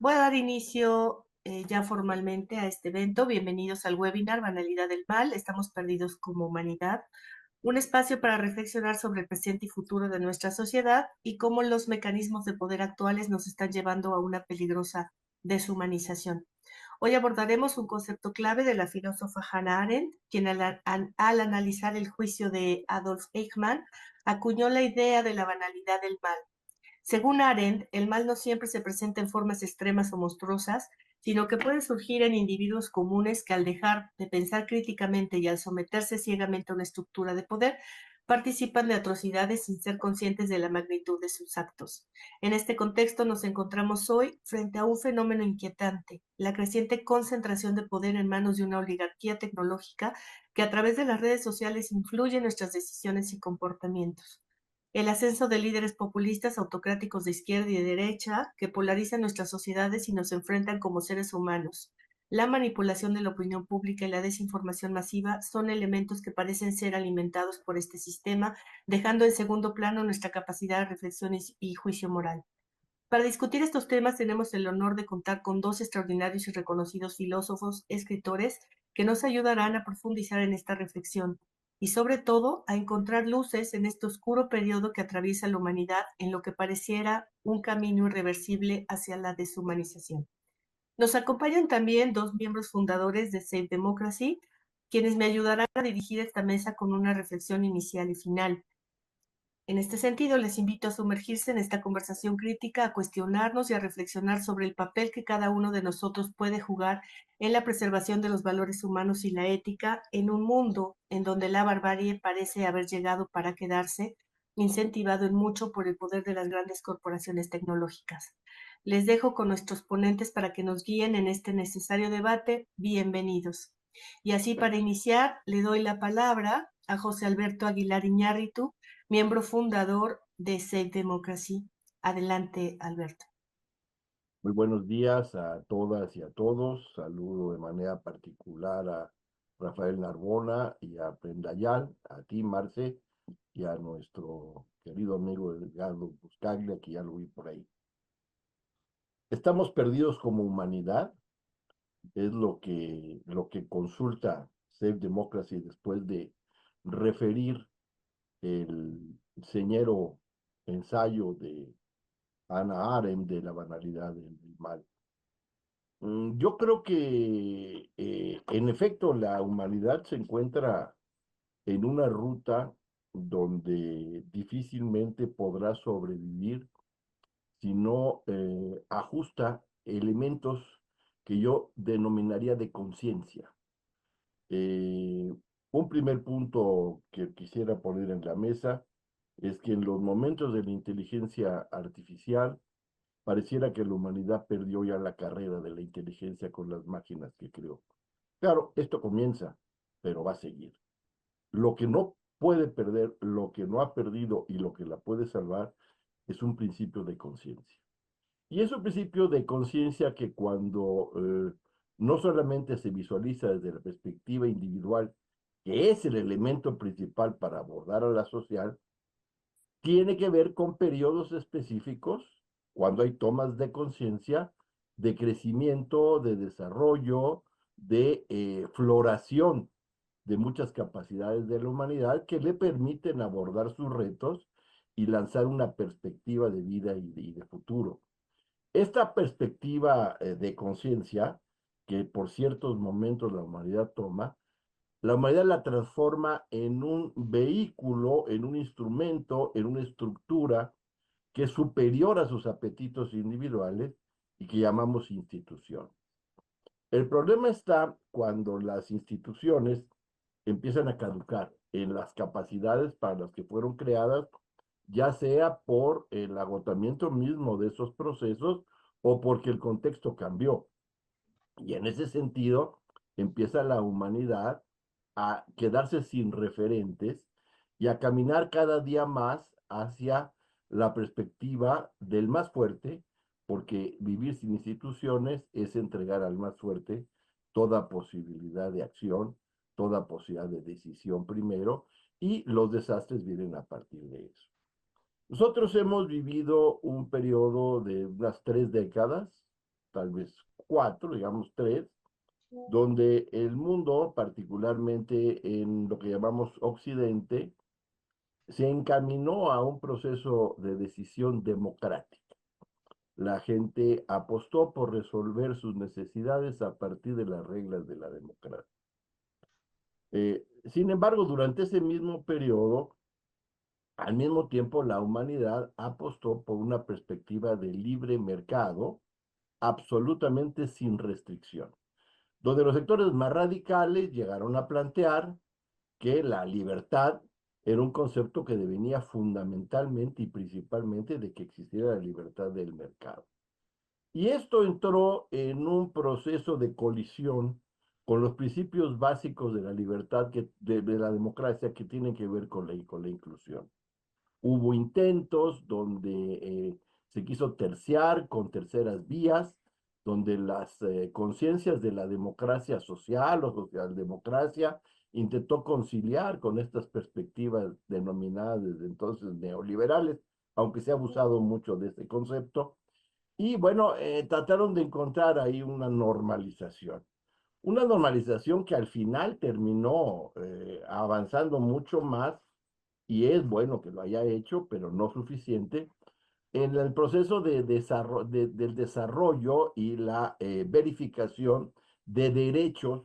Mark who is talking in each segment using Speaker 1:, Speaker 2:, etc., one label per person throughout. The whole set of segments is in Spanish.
Speaker 1: Voy a dar inicio ya formalmente a este evento. Bienvenidos al webinar Banalidad del Mal. Estamos perdidos como humanidad. Un espacio para reflexionar sobre el presente y futuro de nuestra sociedad y cómo los mecanismos de poder actuales nos están llevando a una peligrosa deshumanización. Hoy abordaremos un concepto clave de la filósofa Hannah Arendt, quien al analizar el juicio de Adolf Eichmann acuñó la idea de la banalidad del mal. Según Arendt, el mal no siempre se presenta en formas extremas o monstruosas, sino que puede surgir en individuos comunes que al dejar de pensar críticamente y al someterse ciegamente a una estructura de poder, participan de atrocidades sin ser conscientes de la magnitud de sus actos. En este contexto nos encontramos hoy frente a un fenómeno inquietante, la creciente concentración de poder en manos de una oligarquía tecnológica que a través de las redes sociales influye en nuestras decisiones y comportamientos. El ascenso de líderes populistas autocráticos de izquierda y de derecha que polarizan nuestras sociedades y nos enfrentan como seres humanos. La manipulación de la opinión pública y la desinformación masiva son elementos que parecen ser alimentados por este sistema, dejando en segundo plano nuestra capacidad de reflexión y juicio moral. Para discutir estos temas tenemos el honor de contar con dos extraordinarios y reconocidos filósofos, escritores, que nos ayudarán a profundizar en esta reflexión y sobre todo a encontrar luces en este oscuro periodo que atraviesa la humanidad en lo que pareciera un camino irreversible hacia la deshumanización. Nos acompañan también dos miembros fundadores de Save Democracy, quienes me ayudarán a dirigir esta mesa con una reflexión inicial y final. En este sentido, les invito a sumergirse en esta conversación crítica, a cuestionarnos y a reflexionar sobre el papel que cada uno de nosotros puede jugar en la preservación de los valores humanos y la ética en un mundo en donde la barbarie parece haber llegado para quedarse, incentivado en mucho por el poder de las grandes corporaciones tecnológicas. Les dejo con nuestros ponentes para que nos guíen en este necesario debate. Bienvenidos. Y así para iniciar, le doy la palabra a José Alberto Aguilar Iñárritu, miembro fundador de Save Democracy. Adelante, Alberto.
Speaker 2: Muy buenos días a todas y a todos. Saludo de manera particular a Rafael Narbona y a Prendayal, a ti, Marce, y a nuestro querido amigo Edgardo Buscaglia, que ya lo vi por ahí. Estamos perdidos como humanidad, es lo que consulta Save Democracy después de referir el señero ensayo de Hannah Arendt de la banalidad del mal. Yo creo que, en efecto, la humanidad se encuentra en una ruta donde difícilmente podrá sobrevivir si no ajusta elementos que yo denominaría de conciencia. Eh, un primer punto que quisiera poner en la mesa es que en los momentos de la inteligencia artificial, pareciera que la humanidad perdió ya la carrera de la inteligencia con las máquinas que creó. Claro, esto comienza, pero va a seguir. Lo que no puede perder, lo que no ha perdido y lo que la puede salvar es un principio de conciencia. Y es un principio de conciencia que cuando no solamente se visualiza desde la perspectiva individual, que es el elemento principal para abordar a la social, tiene que ver con periodos específicos, cuando hay tomas de conciencia, de crecimiento, de desarrollo, de floración de muchas capacidades de la humanidad que le permiten abordar sus retos y lanzar una perspectiva de vida y de futuro. Esta perspectiva de conciencia, que por ciertos momentos la humanidad toma, la humanidad la transforma en un vehículo, en un instrumento, en una estructura que es superior a sus apetitos individuales y que llamamos institución. El problema está cuando las instituciones empiezan a caducar en las capacidades para las que fueron creadas, ya sea por el agotamiento mismo de esos procesos o porque el contexto cambió. Y en ese sentido, empieza la humanidad a quedarse sin referentes y a caminar cada día más hacia la perspectiva del más fuerte, porque vivir sin instituciones es entregar al más fuerte toda posibilidad de acción, toda posibilidad de decisión primero, y los desastres vienen a partir de eso. Nosotros hemos vivido un periodo de unas 3 décadas tal vez cuatro, digamos tres, donde el mundo, particularmente en lo que llamamos Occidente, se encaminó a un proceso de decisión democrática. La gente apostó por resolver sus necesidades a partir de las reglas de la democracia. Sin embargo, durante ese mismo periodo, al mismo tiempo, la humanidad apostó por una perspectiva de libre mercado absolutamente sin restricción, donde los sectores más radicales llegaron a plantear que la libertad era un concepto que devenía fundamentalmente y principalmente de que existiera la libertad del mercado. Y esto entró en un proceso de colisión con los principios básicos de la libertad, de la democracia, que tienen que ver con la inclusión. Hubo intentos donde se quiso terciar con terceras vías, donde las conciencias de la democracia social o socialdemocracia intentó conciliar con estas perspectivas denominadas desde entonces neoliberales, aunque se ha abusado mucho de este concepto. Y bueno, trataron de encontrar ahí una normalización que al final terminó avanzando mucho más, y es bueno que lo haya hecho, pero no suficiente, en el proceso del desarrollo y la verificación de derechos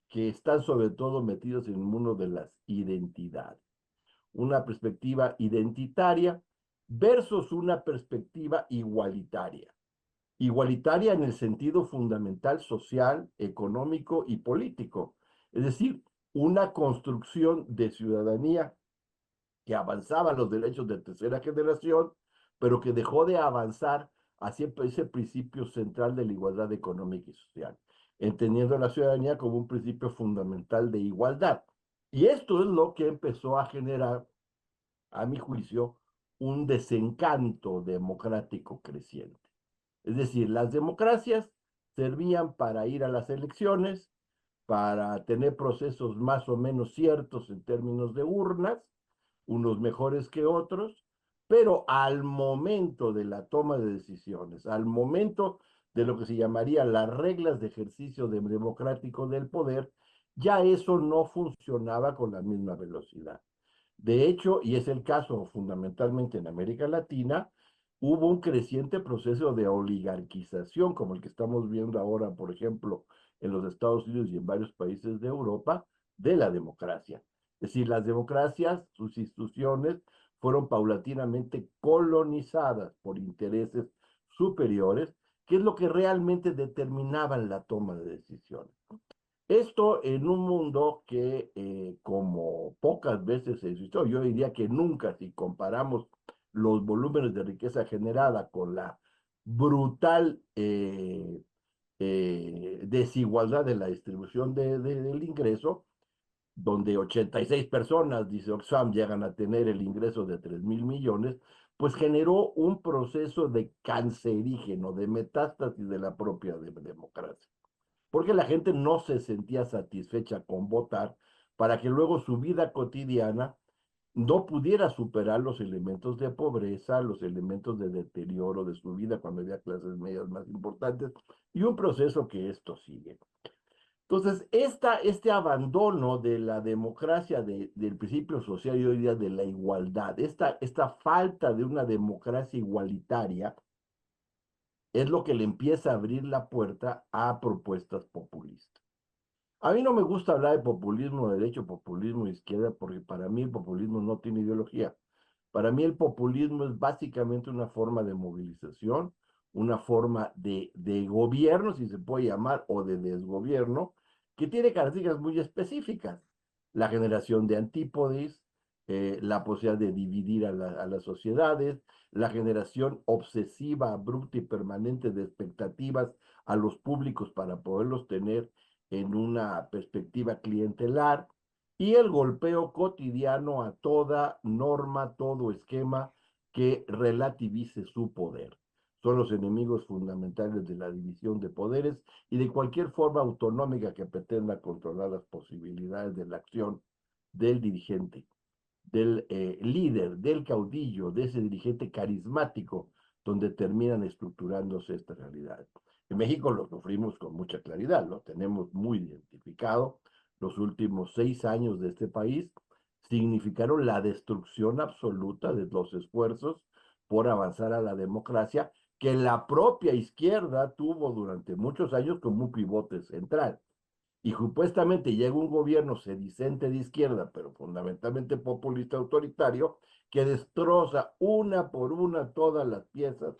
Speaker 2: que están sobre todo metidos en el mundo de las identidades. Una perspectiva identitaria versus una perspectiva igualitaria. Igualitaria en el sentido fundamental social, económico y político. Es decir, una construcción de ciudadanía que avanzaba los derechos de tercera generación, pero que dejó de avanzar hacia ese principio central de la igualdad económica y social, entendiendo a la ciudadanía como un principio fundamental de igualdad. Y esto es lo que empezó a generar, a mi juicio, un desencanto democrático creciente. Es decir, las democracias servían para ir a las elecciones, para tener procesos más o menos ciertos en términos de urnas, unos mejores que otros, pero al momento de la toma de decisiones, al momento de lo que se llamaría las reglas de ejercicio democrático del poder, ya eso no funcionaba con la misma velocidad. De hecho, y es el caso fundamentalmente en América Latina, hubo un creciente proceso de oligarquización, como el que estamos viendo ahora, por ejemplo, en los Estados Unidos y en varios países de Europa, de la democracia. Es decir, las democracias, sus instituciones, fueron paulatinamente colonizadas por intereses superiores, que es lo que realmente determinaban la toma de decisiones. Esto en un mundo que, como pocas veces existió, yo diría que nunca, si comparamos los volúmenes de riqueza generada con la brutal desigualdad de la distribución del ingreso, donde 86 personas, dice Oxfam, llegan a tener el ingreso de 3.000 millones, pues generó un proceso de cancerígeno, de metástasis de la propia democracia, porque la gente no se sentía satisfecha con votar para que luego su vida cotidiana no pudiera superar los elementos de pobreza, los elementos de deterioro de su vida cuando había clases medias más importantes, y un proceso que esto sigue. Entonces, este abandono de la democracia, del principio social y hoy día de la igualdad, esta falta de una democracia igualitaria, es lo que le empieza a abrir la puerta a propuestas populistas. A mí no me gusta hablar de populismo de derecha, populismo de izquierda, porque para mí el populismo no tiene ideología. Para mí el populismo es básicamente una forma de movilización, una forma de gobierno, si se puede llamar, o de desgobierno, que tiene características muy específicas. La generación de antípodes, la posibilidad de dividir a las sociedades, la generación obsesiva, abrupta y permanente de expectativas a los públicos para poderlos tener en una perspectiva clientelar, y el golpeo cotidiano a toda norma, todo esquema que relativice su poder. Son los enemigos fundamentales de la división de poderes y de cualquier forma autonómica que pretenda controlar las posibilidades de la acción del dirigente, del líder, del caudillo, de ese dirigente carismático, donde terminan estructurándose estas realidades. En México lo sufrimos con mucha claridad, lo tenemos muy identificado. Los últimos 6 años de este país significaron la destrucción absoluta de los esfuerzos por avanzar a la democracia que la propia izquierda tuvo durante muchos años como un pivote central. Y supuestamente llega un gobierno sedicente de izquierda, pero fundamentalmente populista autoritario, que destroza una por una todas las piezas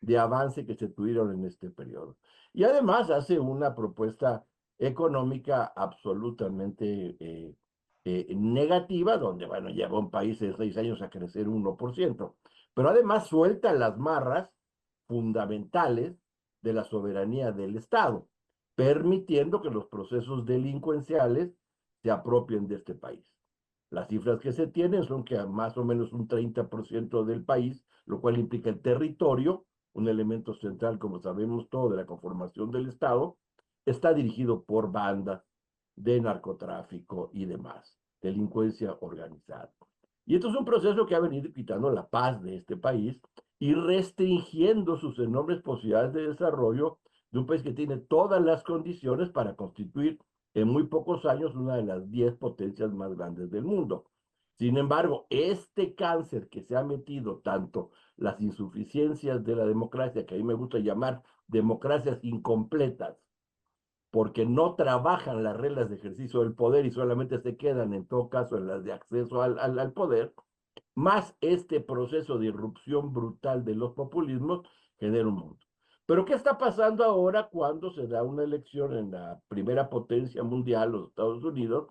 Speaker 2: de avance que se tuvieron en este periodo. Y además hace una propuesta económica absolutamente negativa, donde, bueno, llegó un país de 6 años a crecer 1%, pero además suelta las marras fundamentales de la soberanía del Estado, permitiendo que los procesos delincuenciales se apropien de este país. Las cifras que se tienen son que a más o menos un 30% del país, lo cual implica el territorio, un elemento central, como sabemos todo, de la conformación del Estado, está dirigido por bandas de narcotráfico y demás, delincuencia organizada. Y esto es un proceso que ha venido quitando la paz de este país y restringiendo sus enormes posibilidades de desarrollo de un país que tiene todas las condiciones para constituir en muy pocos años una de las 10 potencias más grandes del mundo. Sin embargo, este cáncer que se ha metido tanto las insuficiencias de la democracia, que a mí me gusta llamar democracias incompletas, porque no trabajan las reglas de ejercicio del poder y solamente se quedan en todo caso en las de acceso al poder, más este proceso de irrupción brutal de los populismos genera un mundo. Pero ¿qué está pasando ahora cuando se da una elección en la primera potencia mundial, los Estados Unidos,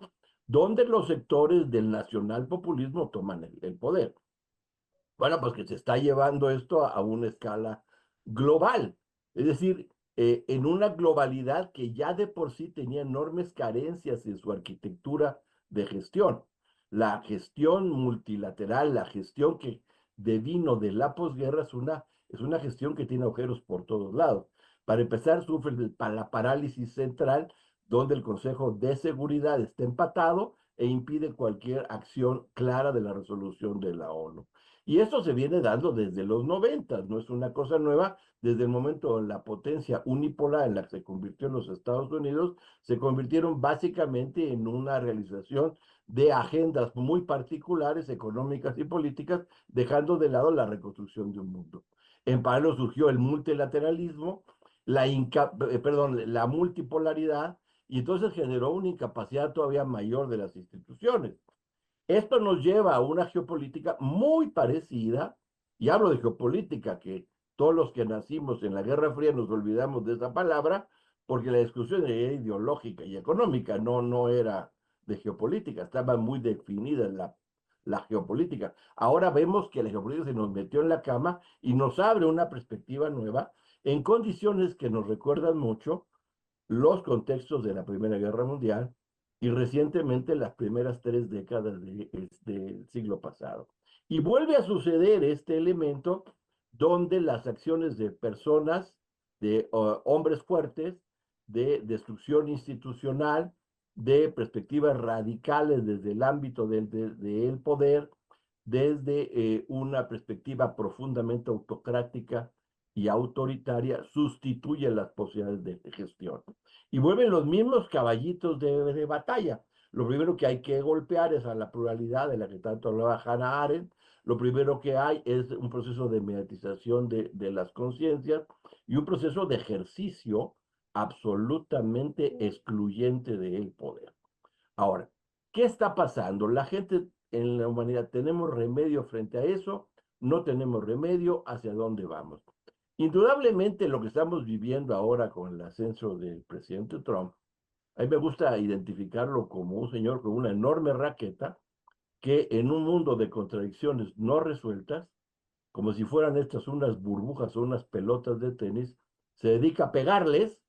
Speaker 2: donde los sectores del nacional populismo toman el poder? Bueno, pues que se está llevando esto a una escala global. Es decir, en una globalidad que ya de por sí tenía enormes carencias en su arquitectura de gestión. La gestión multilateral, la gestión que devino de la posguerra es una gestión que tiene agujeros por todos lados. Para empezar, sufre de la parálisis central, donde el Consejo de Seguridad está empatado e impide cualquier acción clara de la resolución de la ONU. Y esto se viene dando desde los 90, no es una cosa nueva, desde el momento de la potencia unipolar en la que se convirtió en los Estados Unidos, se convirtieron básicamente en una realización de agendas muy particulares, económicas y políticas, dejando de lado la reconstrucción de un mundo. En paralelo surgió el multilateralismo, la multipolaridad, y entonces generó una incapacidad todavía mayor de las instituciones. Esto nos lleva a una geopolítica muy parecida, y hablo de geopolítica, que todos los que nacimos en la Guerra Fría nos olvidamos de esa palabra, porque la discusión era ideológica y económica, no era de geopolítica, estaba muy definida la geopolítica. Ahora vemos que la geopolítica se nos metió en la cama y nos abre una perspectiva nueva en condiciones que nos recuerdan mucho los contextos de la Primera Guerra Mundial y recientemente las primeras 3 décadas del siglo pasado. Y vuelve a suceder este elemento donde las acciones de personas, de hombres fuertes, de destrucción institucional, de perspectivas radicales desde el ámbito del poder, desde una perspectiva profundamente autocrática y autoritaria, sustituye las posibilidades de gestión. Y vuelven los mismos caballitos de batalla. Lo primero que hay que golpear es a la pluralidad de la que tanto hablaba Hannah Arendt. Lo primero que hay es un proceso de mediatización de las conciencias y un proceso de ejercicio absolutamente excluyente del poder. Ahora, ¿qué está pasando? La gente en la humanidad, ¿tenemos remedio frente a eso? No tenemos remedio, ¿hacia dónde vamos? Indudablemente lo que estamos viviendo ahora con el ascenso del presidente Trump, a mí me gusta identificarlo como un señor con una enorme raqueta que en un mundo de contradicciones no resueltas, como si fueran estas unas burbujas o unas pelotas de tenis, se dedica a pegarles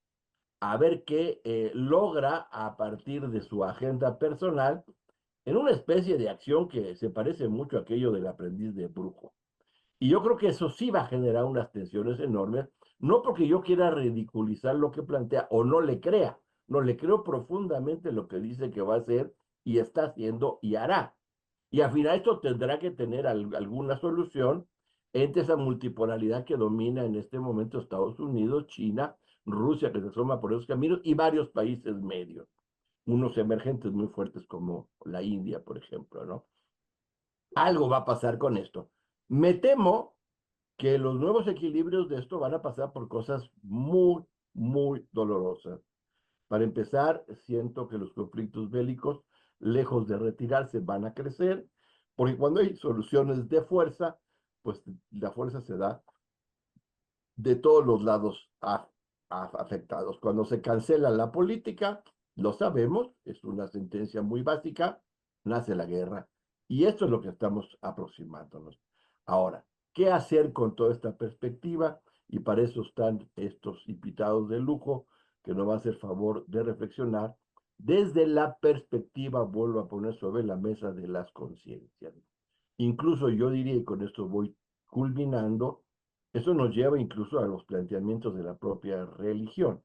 Speaker 2: a ver qué logra a partir de su agenda personal en una especie de acción que se parece mucho a aquello del aprendiz de brujo. Y yo creo que eso sí va a generar unas tensiones enormes, no porque yo quiera ridiculizar lo que plantea o no le crea, no le creo profundamente lo que dice que va a hacer y está haciendo y hará. Y al final esto tendrá que tener alguna solución entre esa multipolaridad que domina en este momento Estados Unidos, China, Rusia que se asoma por esos caminos y varios países medios, unos emergentes muy fuertes como la India, por ejemplo, ¿no? Algo va a pasar con esto. Me temo que los nuevos equilibrios de esto van a pasar por cosas muy, muy dolorosas. Para empezar, siento que los conflictos bélicos, lejos de retirarse, van a crecer, porque cuando hay soluciones de fuerza, pues la fuerza se da de todos los lados afectados. Cuando se cancela la política, lo sabemos, es una sentencia muy básica, nace la guerra. Y esto es lo que estamos aproximándonos. Ahora, ¿qué hacer con toda esta perspectiva? Y para eso están estos invitados de lujo que nos va a hacer favor de reflexionar desde la perspectiva, vuelvo a poner sobre la mesa de las conciencias. Incluso yo diría, y con esto voy culminando, eso nos lleva incluso a los planteamientos de la propia religión,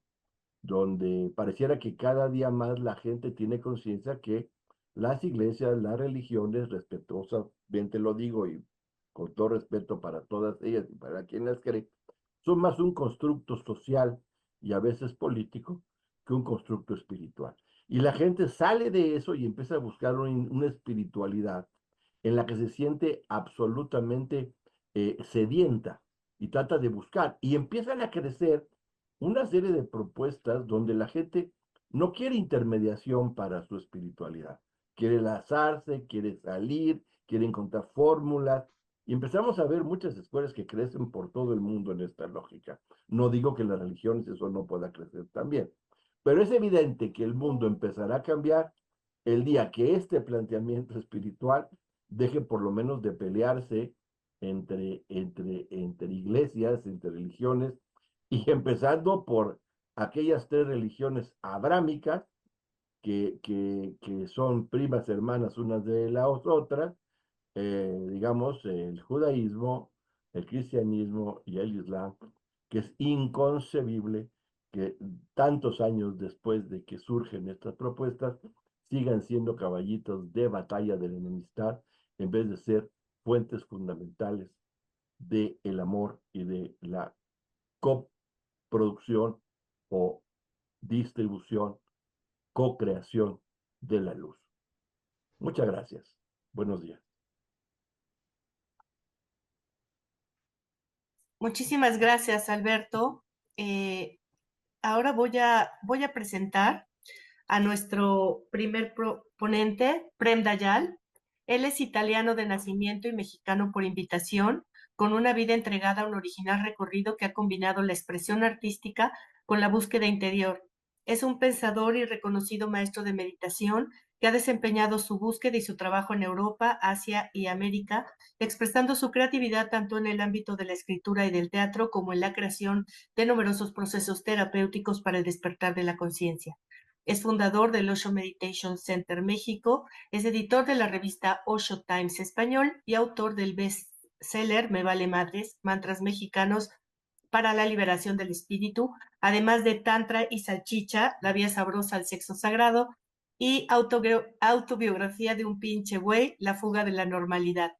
Speaker 2: donde pareciera que cada día más la gente tiene conciencia que las iglesias, las religiones, respetuosamente lo digo y con todo respeto para todas ellas y para quien las cree, son más un constructo social y a veces político que un constructo espiritual. Y la gente sale de eso y empieza a buscar una espiritualidad en la que se siente absolutamente sedienta y trata de buscar. Y empiezan a crecer una serie de propuestas donde la gente no quiere intermediación para su espiritualidad. Quiere lanzarse, quiere salir, quiere encontrar fórmulas. Y empezamos a ver muchas escuelas que crecen por todo el mundo en esta lógica. No digo que las religiones eso no pueda crecer también, pero es evidente que el mundo empezará a cambiar el día que este planteamiento espiritual deje por lo menos de pelearse entre iglesias, entre religiones, y empezando por aquellas tres religiones abrámicas que son primas hermanas unas de las otras, digamos, el judaísmo, el cristianismo y el islam, que es inconcebible que tantos años después de que surgen estas propuestas sigan siendo caballitos de batalla de la enemistad en vez de ser fuentes fundamentales del amor y de la coproducción o distribución, co-creación de la luz. Muchas gracias. Buenos días.
Speaker 1: Muchísimas gracias, Alberto. Eh, Ahora voy a presentar a nuestro primer ponente, Prem Dayal. Él es italiano de nacimiento y mexicano por invitación, con una vida entregada a un original recorrido que ha combinado la expresión artística con la búsqueda interior. Es un pensador y reconocido maestro de meditación que ha desempeñado su búsqueda y su trabajo en Europa, Asia y América, expresando su creatividad tanto en el ámbito de la escritura y del teatro como en la creación de numerosos procesos terapéuticos para el despertar de la conciencia. Es fundador del Osho Meditation Center México, es editor de la revista Osho Times Español y autor del bestseller Me Vale Madres, Mantras Mexicanos para la Liberación del Espíritu, además de Tantra y Salchicha, La Vía Sabrosa al Sexo Sagrado, y Autobiografía de un pinche güey, La Fuga de la Normalidad.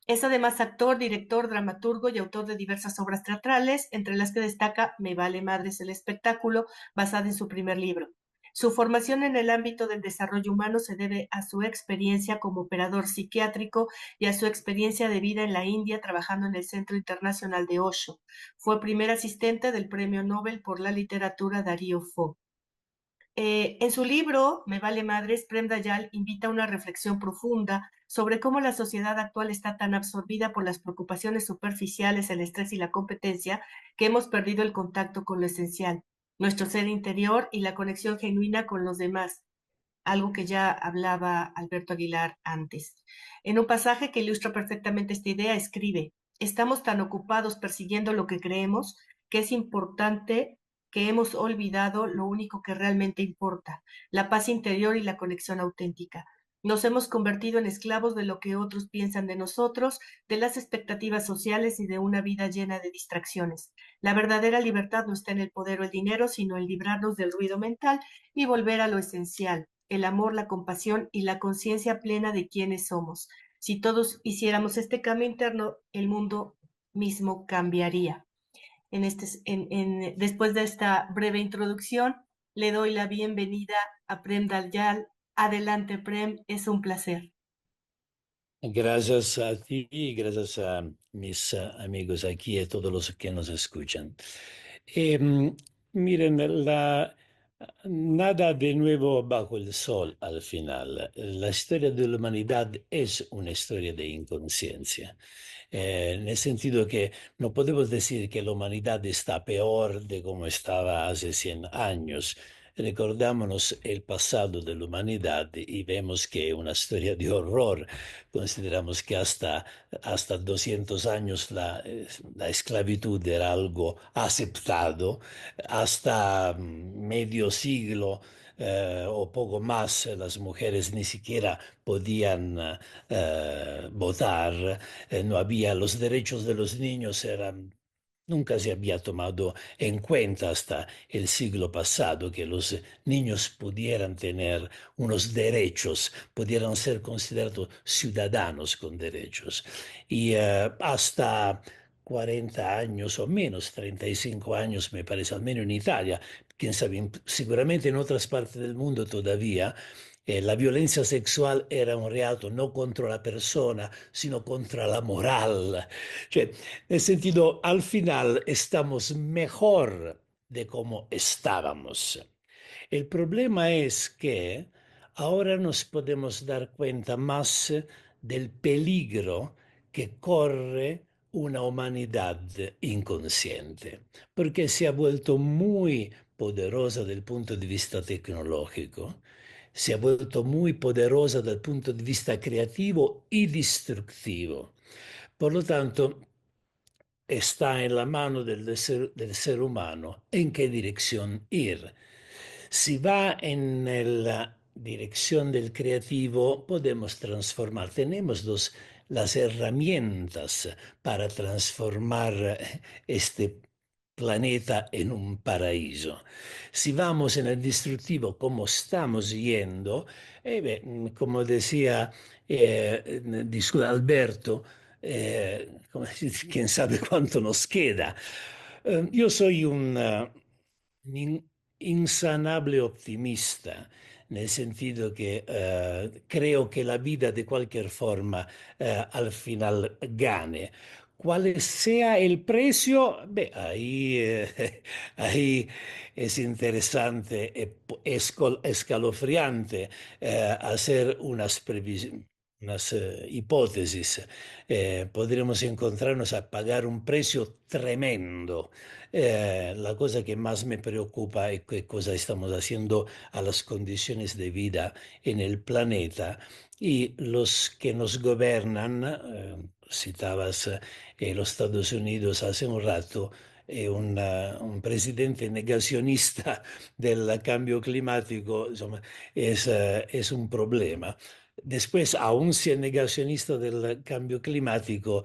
Speaker 1: Es además actor, director, dramaturgo y autor de diversas obras teatrales, entre las que destaca Me Vale Madres el espectáculo, basada en su primer libro. Su formación en el ámbito del desarrollo humano se debe a su experiencia como operador psiquiátrico y a su experiencia de vida en la India trabajando en el Centro Internacional de Osho. Fue primer asistente del Premio Nobel por la Literatura Darío Fo. En su libro, Me vale madres, Prem Dayal invita a una reflexión profunda sobre cómo la sociedad actual está tan absorbida por las preocupaciones superficiales, el estrés y la competencia, que hemos perdido el contacto con lo esencial, nuestro ser interior y la conexión genuina con los demás, algo que ya hablaba Alberto Aguilar antes. En un pasaje que ilustra perfectamente esta idea, escribe, estamos tan ocupados persiguiendo lo que creemos que es importante que hemos olvidado lo único que realmente importa, la paz interior y la conexión auténtica. Nos hemos convertido en esclavos de lo que otros piensan de nosotros, de las expectativas sociales y de una vida llena de distracciones. La verdadera libertad no está en el poder o el dinero, sino en librarnos del ruido mental y volver a lo esencial, el amor, la compasión y la conciencia plena de quiénes somos. Si todos hiciéramos este cambio interno, el mundo mismo cambiaría. después de esta breve introducción, le doy la bienvenida a Prem Dalyal. Adelante, Prem, es un placer.
Speaker 3: Gracias a ti y gracias a mis amigos aquí y a todos los que nos escuchan. Em, Miren, nada de nuevo bajo el sol al final. La historia de la humanidad es una historia de inconsciencia. En el sentido que no podemos decir que la humanidad está peor de como estaba hace 100 años. Recordámonos el pasado de la humanidad y vemos que es una historia de horror. Consideramos que hasta 200 años la esclavitud era algo aceptado, hasta medio siglo o poco más las mujeres ni siquiera podían votar, no había los derechos de los niños, nunca se había tomado en cuenta hasta el siglo pasado que los niños pudieran tener unos derechos, pudieran ser considerados ciudadanos con derechos. Y hasta 40 años o menos, 35 años me parece, al menos en Italia, quién sabe, seguramente en otras partes del mundo todavía, la violencia sexual era un reato no contra la persona, sino contra la moral. Cioè, nel sentido, al final estamos mejor de como estábamos. El problema es que ahora nos podemos dar cuenta más del peligro que corre una humanidad inconsciente, porque se ha vuelto muy poderosa del punto de vista tecnológico, se ha vuelto muy poderosa dal punto di vista creativo y destructivo. Por lo tanto, está en la mano del ser humano en qué dirección ir. Si va en la dirección del creativo, podemos transformar. Tenemos las herramientas para transformar este planeta en un paraíso. Si vamos en el destructivo como estamos yendo, como decía Alberto, quién sabe cuánto nos queda. Yo soy un insanable optimista, nel sentido che creo che la vida de cualquier forma al final gane. Cuál sea el precio, ahí, ahí es interesante, escalofriante hacer unas hipótesis. Podremos encontrarnos a pagar un precio tremendo. La cosa que más me preocupa es qué cosa estamos haciendo a las condiciones de vida en el planeta y los que nos gobiernan, citabas los Estados Unidos hace un rato, un presidente negacionista del cambio climático, insomma, es un problema. Después, aún si el negacionista del cambio climático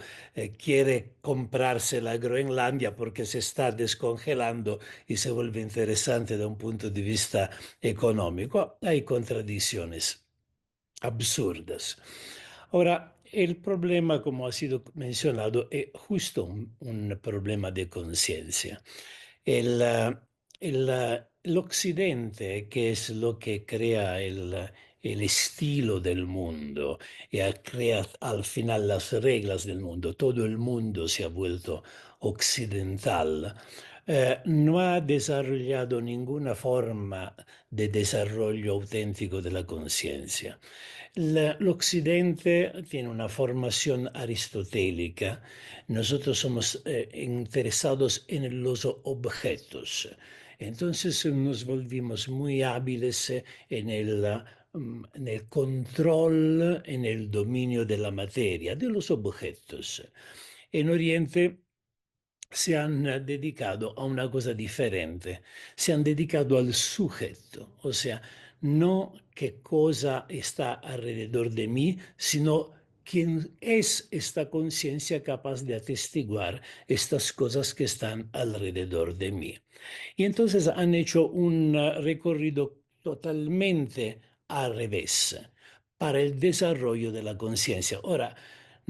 Speaker 3: quiere comprarse la Groenlandia porque se está descongelando y se vuelve interesante da un punto di vista económico, hay contradicciones absurdas. Ahora, el problema, como ha sido mencionado, es justo un problema de conciencia. El occidente, que es lo que crea el estilo del mundo y crea al final las reglas del mundo, todo el mundo se ha vuelto occidental, no ha desarrollado ninguna forma de desarrollo auténtico de la conciencia. L'Occidente tiene una formación aristotélica. Nosotros somos interesados en los objetos. Entonces nos volvimos muy hábiles en el control, en el dominio de la materia, de los objetos. En Oriente se han dedicado a una cosa diferente, se han dedicado al sujeto, o sea, no qué cosa está alrededor de mí, sino quién es esta conciencia capaz de atestiguar estas cosas que están alrededor de mí. Y entonces han hecho un recorrido totalmente al revés para el desarrollo de la conciencia. Ahora,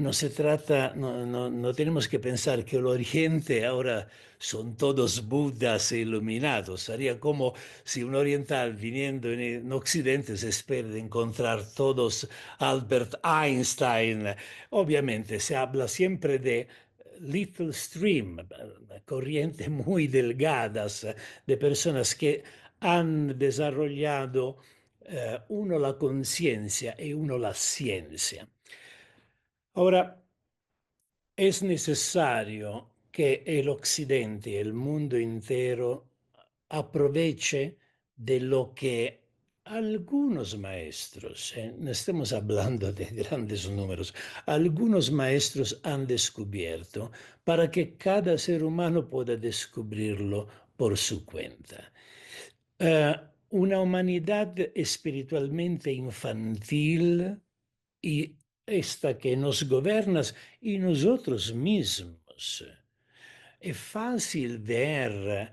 Speaker 3: no se trata, no tenemos que pensar que el Oriente ahora son todos budas e iluminados. Sería como si un oriental viniendo en Occidente se espera de encontrar todos Albert Einstein. Obviamente se habla siempre de little stream, corrientes muy delgadas de personas que han desarrollado uno la conciencia y uno la ciencia. Ahora, es necesario que el Occidente, el mundo entero, aproveche de lo que algunos maestros, no estamos hablando de grandes números, algunos maestros han descubierto para que cada ser humano pueda descubrirlo por su cuenta. Eh, una humanidad espiritualmente infantil y esta que nos gobierna y nosotros mismos. Es fácil ver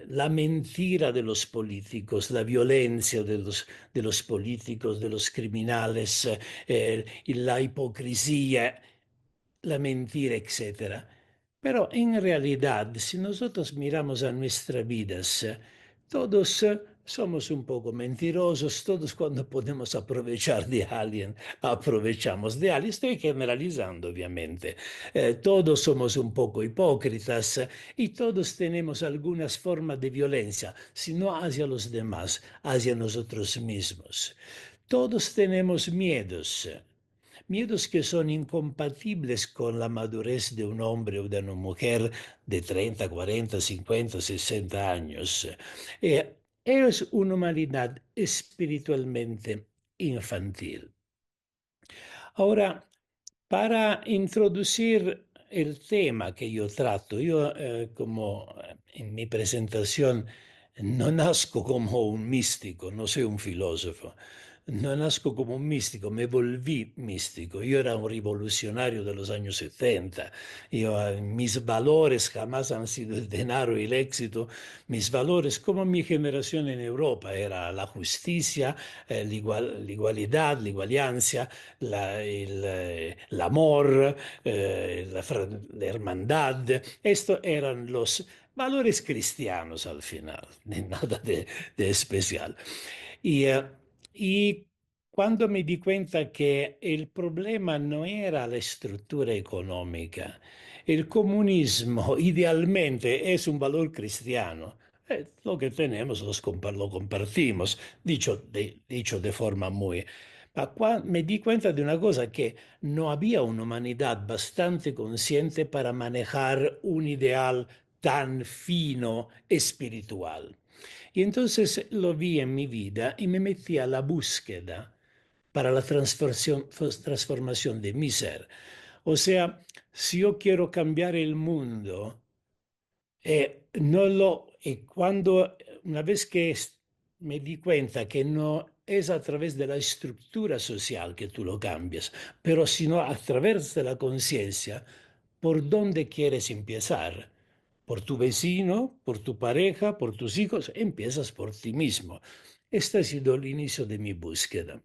Speaker 3: la mentira de los políticos, la violencia de los políticos, de los criminales, y la hipocresía, la mentira, etcétera. Pero en realidad, si nosotros miramos a nuestras vidas, todos somos un poco mentirosos, todos cuando podemos aprovechar de alguien, aprovechamos de alguien. Estoy generalizando, obviamente. Todos somos un poco hipócritas y todos tenemos algunas formas de violencia, si no hacia los demás, hacia nosotros mismos. Todos tenemos miedos. Miedos que son incompatibles con la madurez de un hombre o de una mujer de 30, 40, 50, 60 años. Es una humanidad espiritualmente infantil. Ahora, para introducir el tema que yo trato, yo como en mi presentación no nazco como un místico, no soy un filósofo, no nazco como un místico, me volví místico. Yo era un revolucionario de los años 70. Mis valores jamás han sido el dinero y el éxito. Mis valores, como mi generación en Europa, era la justicia, la igualdad, la igualancia, el amor, la hermandad. Estos eran los valores cristianos al final, nada de especial. Y, y cuando me di cuenta que el problema no era la estructura económica, el comunismo idealmente es un valor cristiano. Lo que tenemos lo compartimos, dicho de forma muy... Me di cuenta de una cosa, que no había una humanidad bastante consciente para manejar un ideal tan fino espiritual. Y entonces lo vi en mi vida y me metí a la búsqueda para la transformación de mi ser. O sea, si yo quiero cambiar el mundo, cuando una vez que me di cuenta que no es a través de la estructura social que tú lo cambias, pero sino a través de la conciencia, ¿por dónde quieres empezar? ¿Por tu vecino, por tu pareja, por tus hijos? Empiezas por ti mismo. Este ha sido el inicio de mi búsqueda.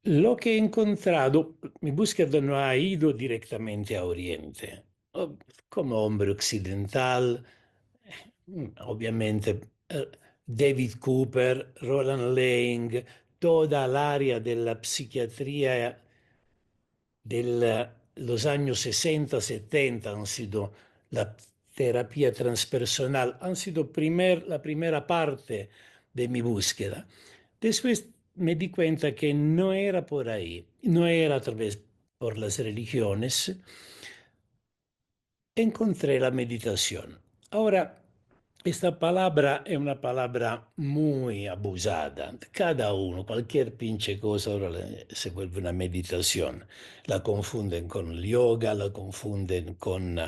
Speaker 3: Lo que he encontrado, mi búsqueda no ha ido directamente a Oriente. Como hombre occidental, obviamente, David Cooper, Roland Lang, toda el área de la psiquiatría de los años 60, 70 han sido la terapia transpersonal, han sido la primera parte de mi búsqueda. Después me di cuenta que no era por ahí, no era a través por las religiones. Encontré la meditación. Ahora, esta palabra es una palabra muy abusada. Cada uno, cualquier pinche cosa, ahora se vuelve una meditación. La confunden con el yoga, la confunden con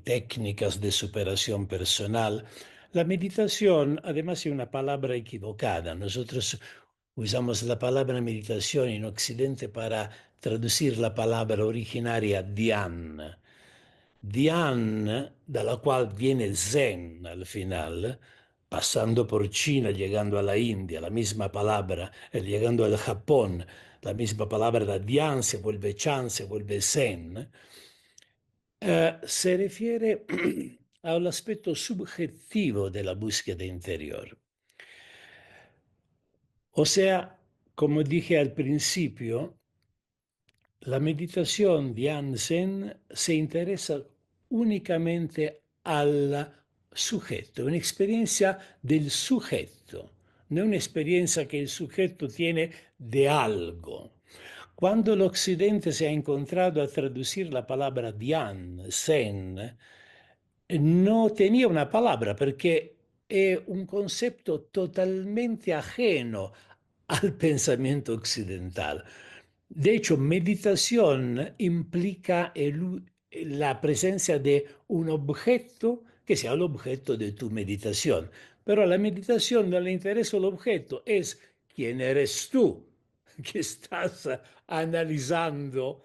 Speaker 3: técnicas de superación personal. La meditación, además, es una palabra equivocada. Nosotros usamos la palabra meditación en Occidente para traducir la palabra originaria Dhyan. Dhyan, dalla quale viene Zen al final, pasando por China, llegando a la India, la misma palabra, llegando al Japón, la misma palabra da Dian se vuelve Chan, se vuelve Zen, se refiere al aspecto subjetivo de la búsqueda interior. O sea, como dije al principio, la meditación Dian Zen se interesa únicamente al sujeto, una experiencia del sujeto, no una experiencia que el sujeto tiene de algo. Cuando el Occidente se ha encontrado a traducir la palabra Dian, Zen, no tenía una palabra porque es un concepto totalmente ajeno al pensamiento occidental. De hecho, meditación implica la presencia de un objeto que sea el objeto de tu meditación. Pero a la meditación no le interesa el objeto, es quién eres tú que estás analizando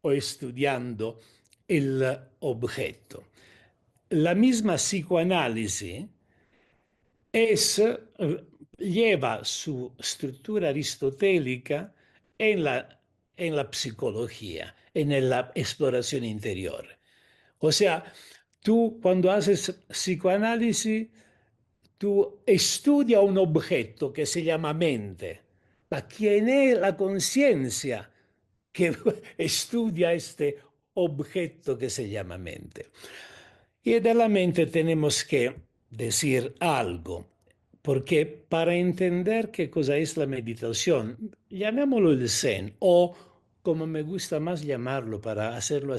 Speaker 3: o estudiando el objeto. La misma psicoanálisis es, lleva su estructura aristotélica en la psicología, en la exploración interior. O sea, tú cuando haces psicoanálisis, tú estudias un objeto que se llama mente. Ma ¿quién es la conciencia que estudia este objeto que se llama mente? Y de la mente tenemos que decir algo, porque para entender qué cosa es la meditación, llamémoslo el Zen, o como me gusta más llamarlo para hacerlo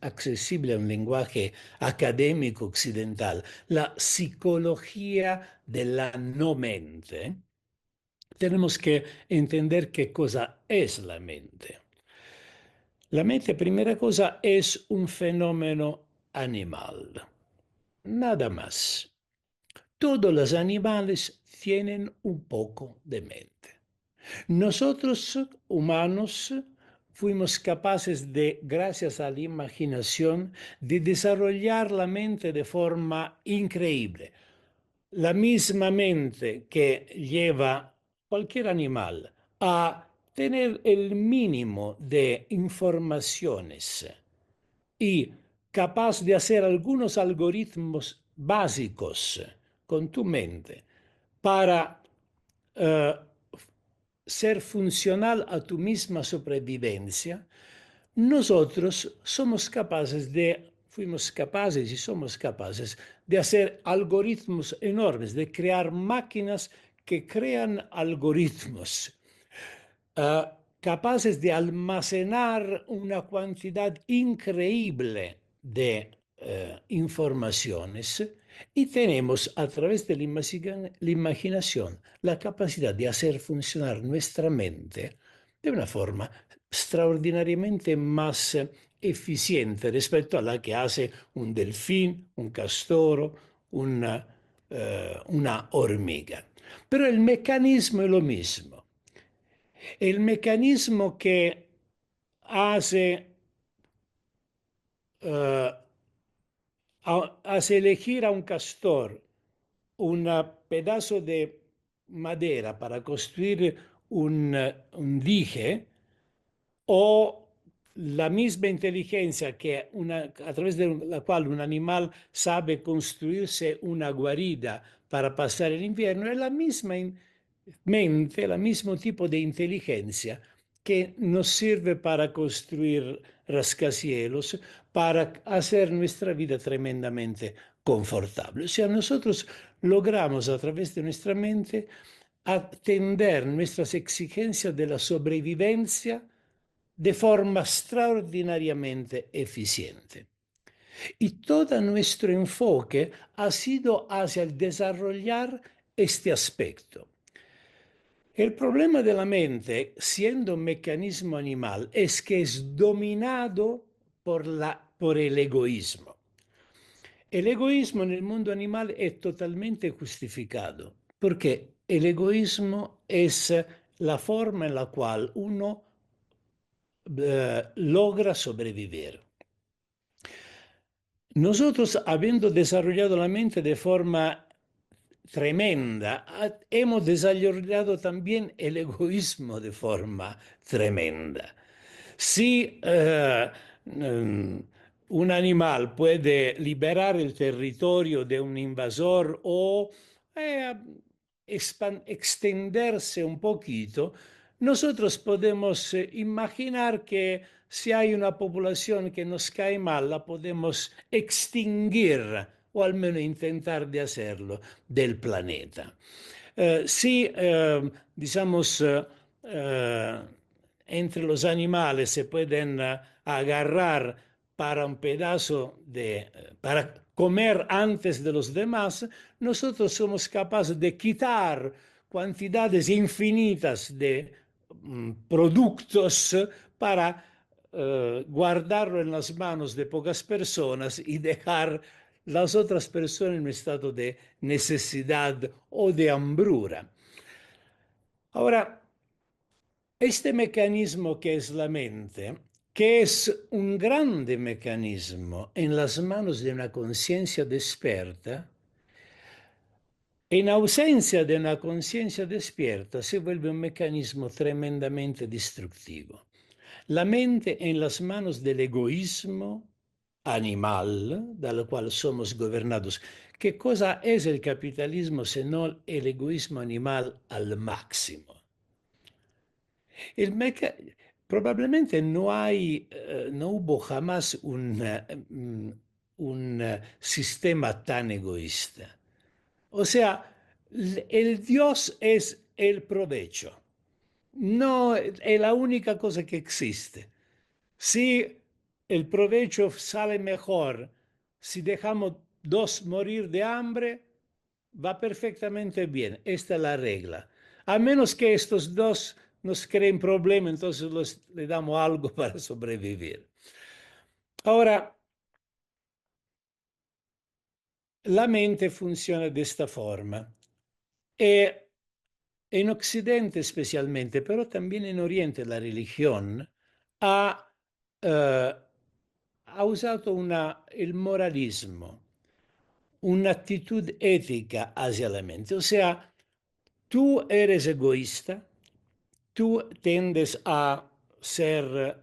Speaker 3: accesible a un lenguaje académico occidental, la psicología de la no mente, tenemos que entender qué cosa es la mente. La mente, primera cosa, es un fenómeno animal. Nada más. Todos los animales tienen un poco de mente. Nosotros, humanos, fuimos capaces de, gracias a la imaginación, de desarrollar la mente de forma increíble. La misma mente que lleva cualquier animal a tener el mínimo de informaciones y capaz de hacer algunos algoritmos básicos con tu mente para eh, ser funcional a tu misma sobrevivencia, nosotros fuimos capaces y somos capaces de hacer algoritmos enormes, de crear máquinas que crean algoritmos capaces de almacenar una cantidad increíble de informaciones y tenemos a través de la imaginación la capacidad de hacer funcionar nuestra mente de una forma extraordinariamente más eficiente respecto a la que hace un delfín, un castor, una hormiga. Pero el mecanismo es lo mismo. El mecanismo que hace, uh, hace elegir a un castor un pedazo de madera para construir un dique, o la misma inteligencia que a través de la cual un animal sabe construirse una guarida para pasar el invierno, es la misma mente, el mismo tipo de inteligencia que nos sirve para construir rascacielos, para hacer nuestra vida tremendamente confortable. O sea, nosotros logramos a través de nuestra mente atender nuestras exigencias de la sobrevivencia de forma extraordinariamente eficiente. Y todo nuestro enfoque ha sido hacia el desarrollar este aspecto. El problema de la mente, siendo un mecanismo animal, es que es dominado por el egoísmo. El egoísmo en el mundo animal es totalmente justificado, porque el egoísmo es la forma en la cual uno logra sobrevivir. Nosotros, habiendo desarrollado la mente de forma tremenda, hemos desarrollado también el egoísmo de forma tremenda. Si un animal puede liberar el territorio de un invasor o eh, extenderse un poquito, nosotros podemos imaginar que si hay una población que nos cae mal, la podemos extinguir o al menos intentar de hacerlo del planeta. Si, digamos, entre los animales se pueden agarrar para un pedazo para comer antes de los demás, nosotros somos capaces de quitar cantidades infinitas de productos para guardarlo en las manos de pocas personas y dejar las otras personas en un estado de necesidad o de hambruna. Ahora, este mecanismo que es la mente, que es un grande mecanismo en las manos de una conciencia despierta, en ausencia de una conciencia despierta se vuelve un mecanismo tremendamente destructivo. La mente en las manos del egoísmo animal, dal cual somos gobernados. ¿Qué cosa es el capitalismo sino el egoísmo animal al máximo? El meca Probablemente no hubo jamás un sistema tan egoísta. O sea, el Dios es el provecho. No es la única cosa que existe. Si el provecho sale mejor, si dejamos dos morir de hambre, va perfectamente bien. Esta es la regla. A menos que estos dos nos creen problemas, entonces le damos algo para sobrevivir. Ahora, la mente funciona de esta forma. E en Occidente especialmente, pero también en Oriente la religión ha, eh, ha usado el moralismo, una actitud ética hacia la mente. O sea, tú eres egoísta, tú tiendes a ser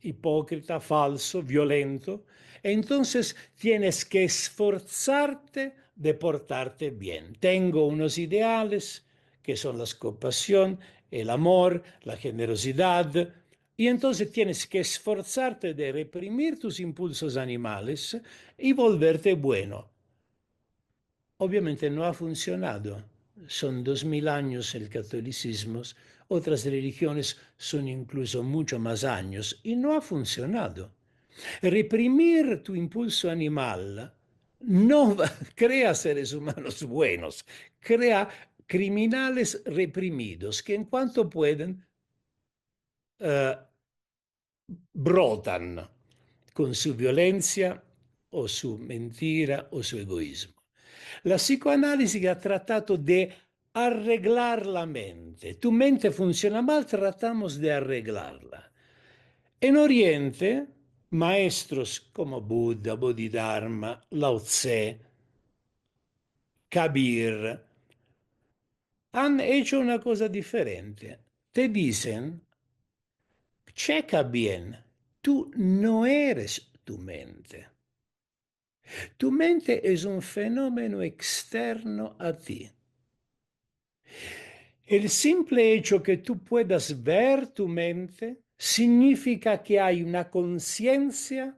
Speaker 3: hipócrita, falso, violento, entonces tienes que esforzarte de portarte bien. Tengo unos ideales que son la compasión, el amor, la generosidad, y entonces tienes que esforzarte de reprimir tus impulsos animales y volverte bueno. Obviamente no ha funcionado. Son 2000 años el catolicismo, otras religiones son incluso mucho más años y no ha funcionado. Reprimir tu impulso animal no crea seres humanos buenos, crea criminales reprimidos que en cuanto pueden eh, brotan con su violencia o su mentira o su egoísmo. La psicoanálisis ha tratado de arreglar la mente. Tu mente funciona mal, tratamos de arreglarla. En Oriente, maestros como Buddha, Bodhidharma, Lao Tse, Kabir, han hecho una cosa diferente. Te dicen, checa bien, tú no eres tu mente. Tu mente es un fenómeno externo a ti. El simple hecho que tú puedas ver tu mente significa que hay una conciencia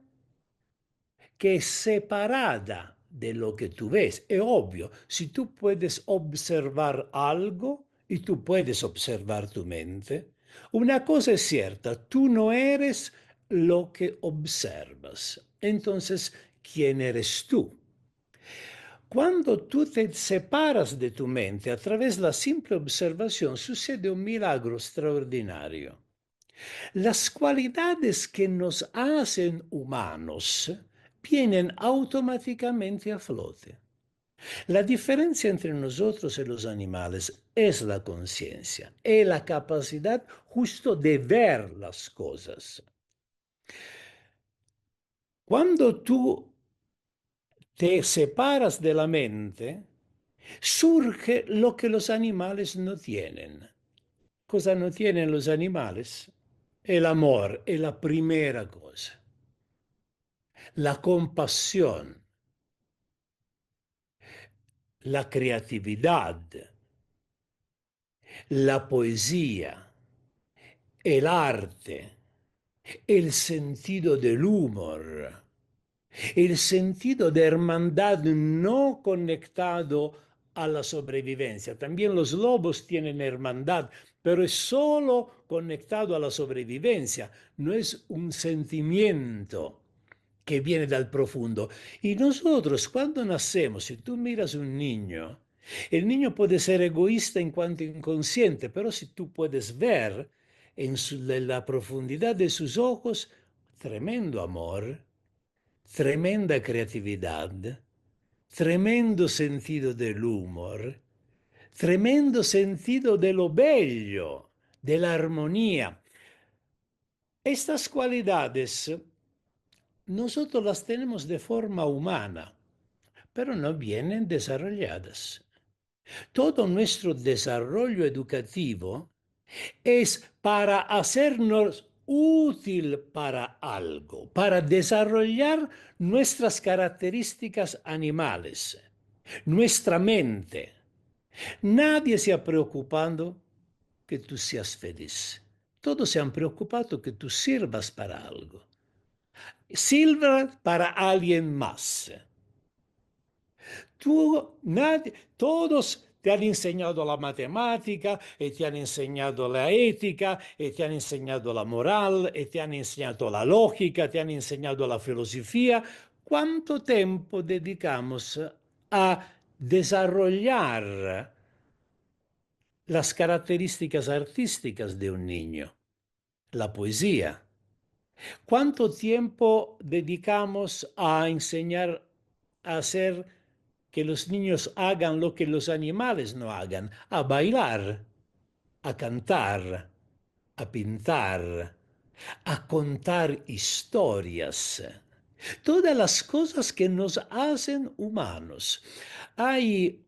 Speaker 3: que es separada de lo que tú ves. Es obvio, si tú puedes observar algo y tú puedes observar tu mente, una cosa es cierta, tú no eres lo que observas. Entonces, ¿quién eres tú? Cuando tú te separas de tu mente a través de la simple observación, sucede un milagro extraordinario. Las cualidades que nos hacen humanos vienen automáticamente a flote. La diferencia entre nosotros y los animales es la conciencia, es la capacidad justo de ver las cosas. Cuando tú te separas de la mente, surge lo que los animales no tienen. Cosa no tienen los animales? El amor es la primera cosa. La compasión, la creatividad, la poesía, el arte, el sentido del humor, el sentido de hermandad no conectado a la sobrevivencia. También los lobos tienen hermandad, pero es solo conectado a la sobrevivencia, no es un sentimiento que viene dal profundo. Y nosotros cuando nacemos, si tú miras un niño, el niño puede ser egoísta en cuanto inconsciente, pero si tú puedes ver en la profundidad de sus ojos, tremendo amor, tremenda creatividad, tremendo sentido del humor, tremendo sentido de lo bello, de la armonía. Estas cualidades nosotros las tenemos de forma humana, pero no vienen desarrolladas. Todo nuestro desarrollo educativo es para hacernos útil para algo, para desarrollar nuestras características animales, nuestra mente. Nadie se ha preocupado que tú seas feliz. Todos se han preocupado que tú sirvas para algo. Sirva para alguien más. Todos te han enseñado la matemática, y te han enseñado la ética, y te han enseñado la moral, y te han enseñado la lógica, te han enseñado la filosofía. ¿Cuánto tiempo dedicamos a desarrollar las características artísticas de un niño? La poesía. ¿Cuánto tiempo dedicamos a enseñar a hacer que los niños hagan lo que los animales no hagan? A bailar, a cantar, a pintar, a contar historias. Todas las cosas que nos hacen humanos. Hay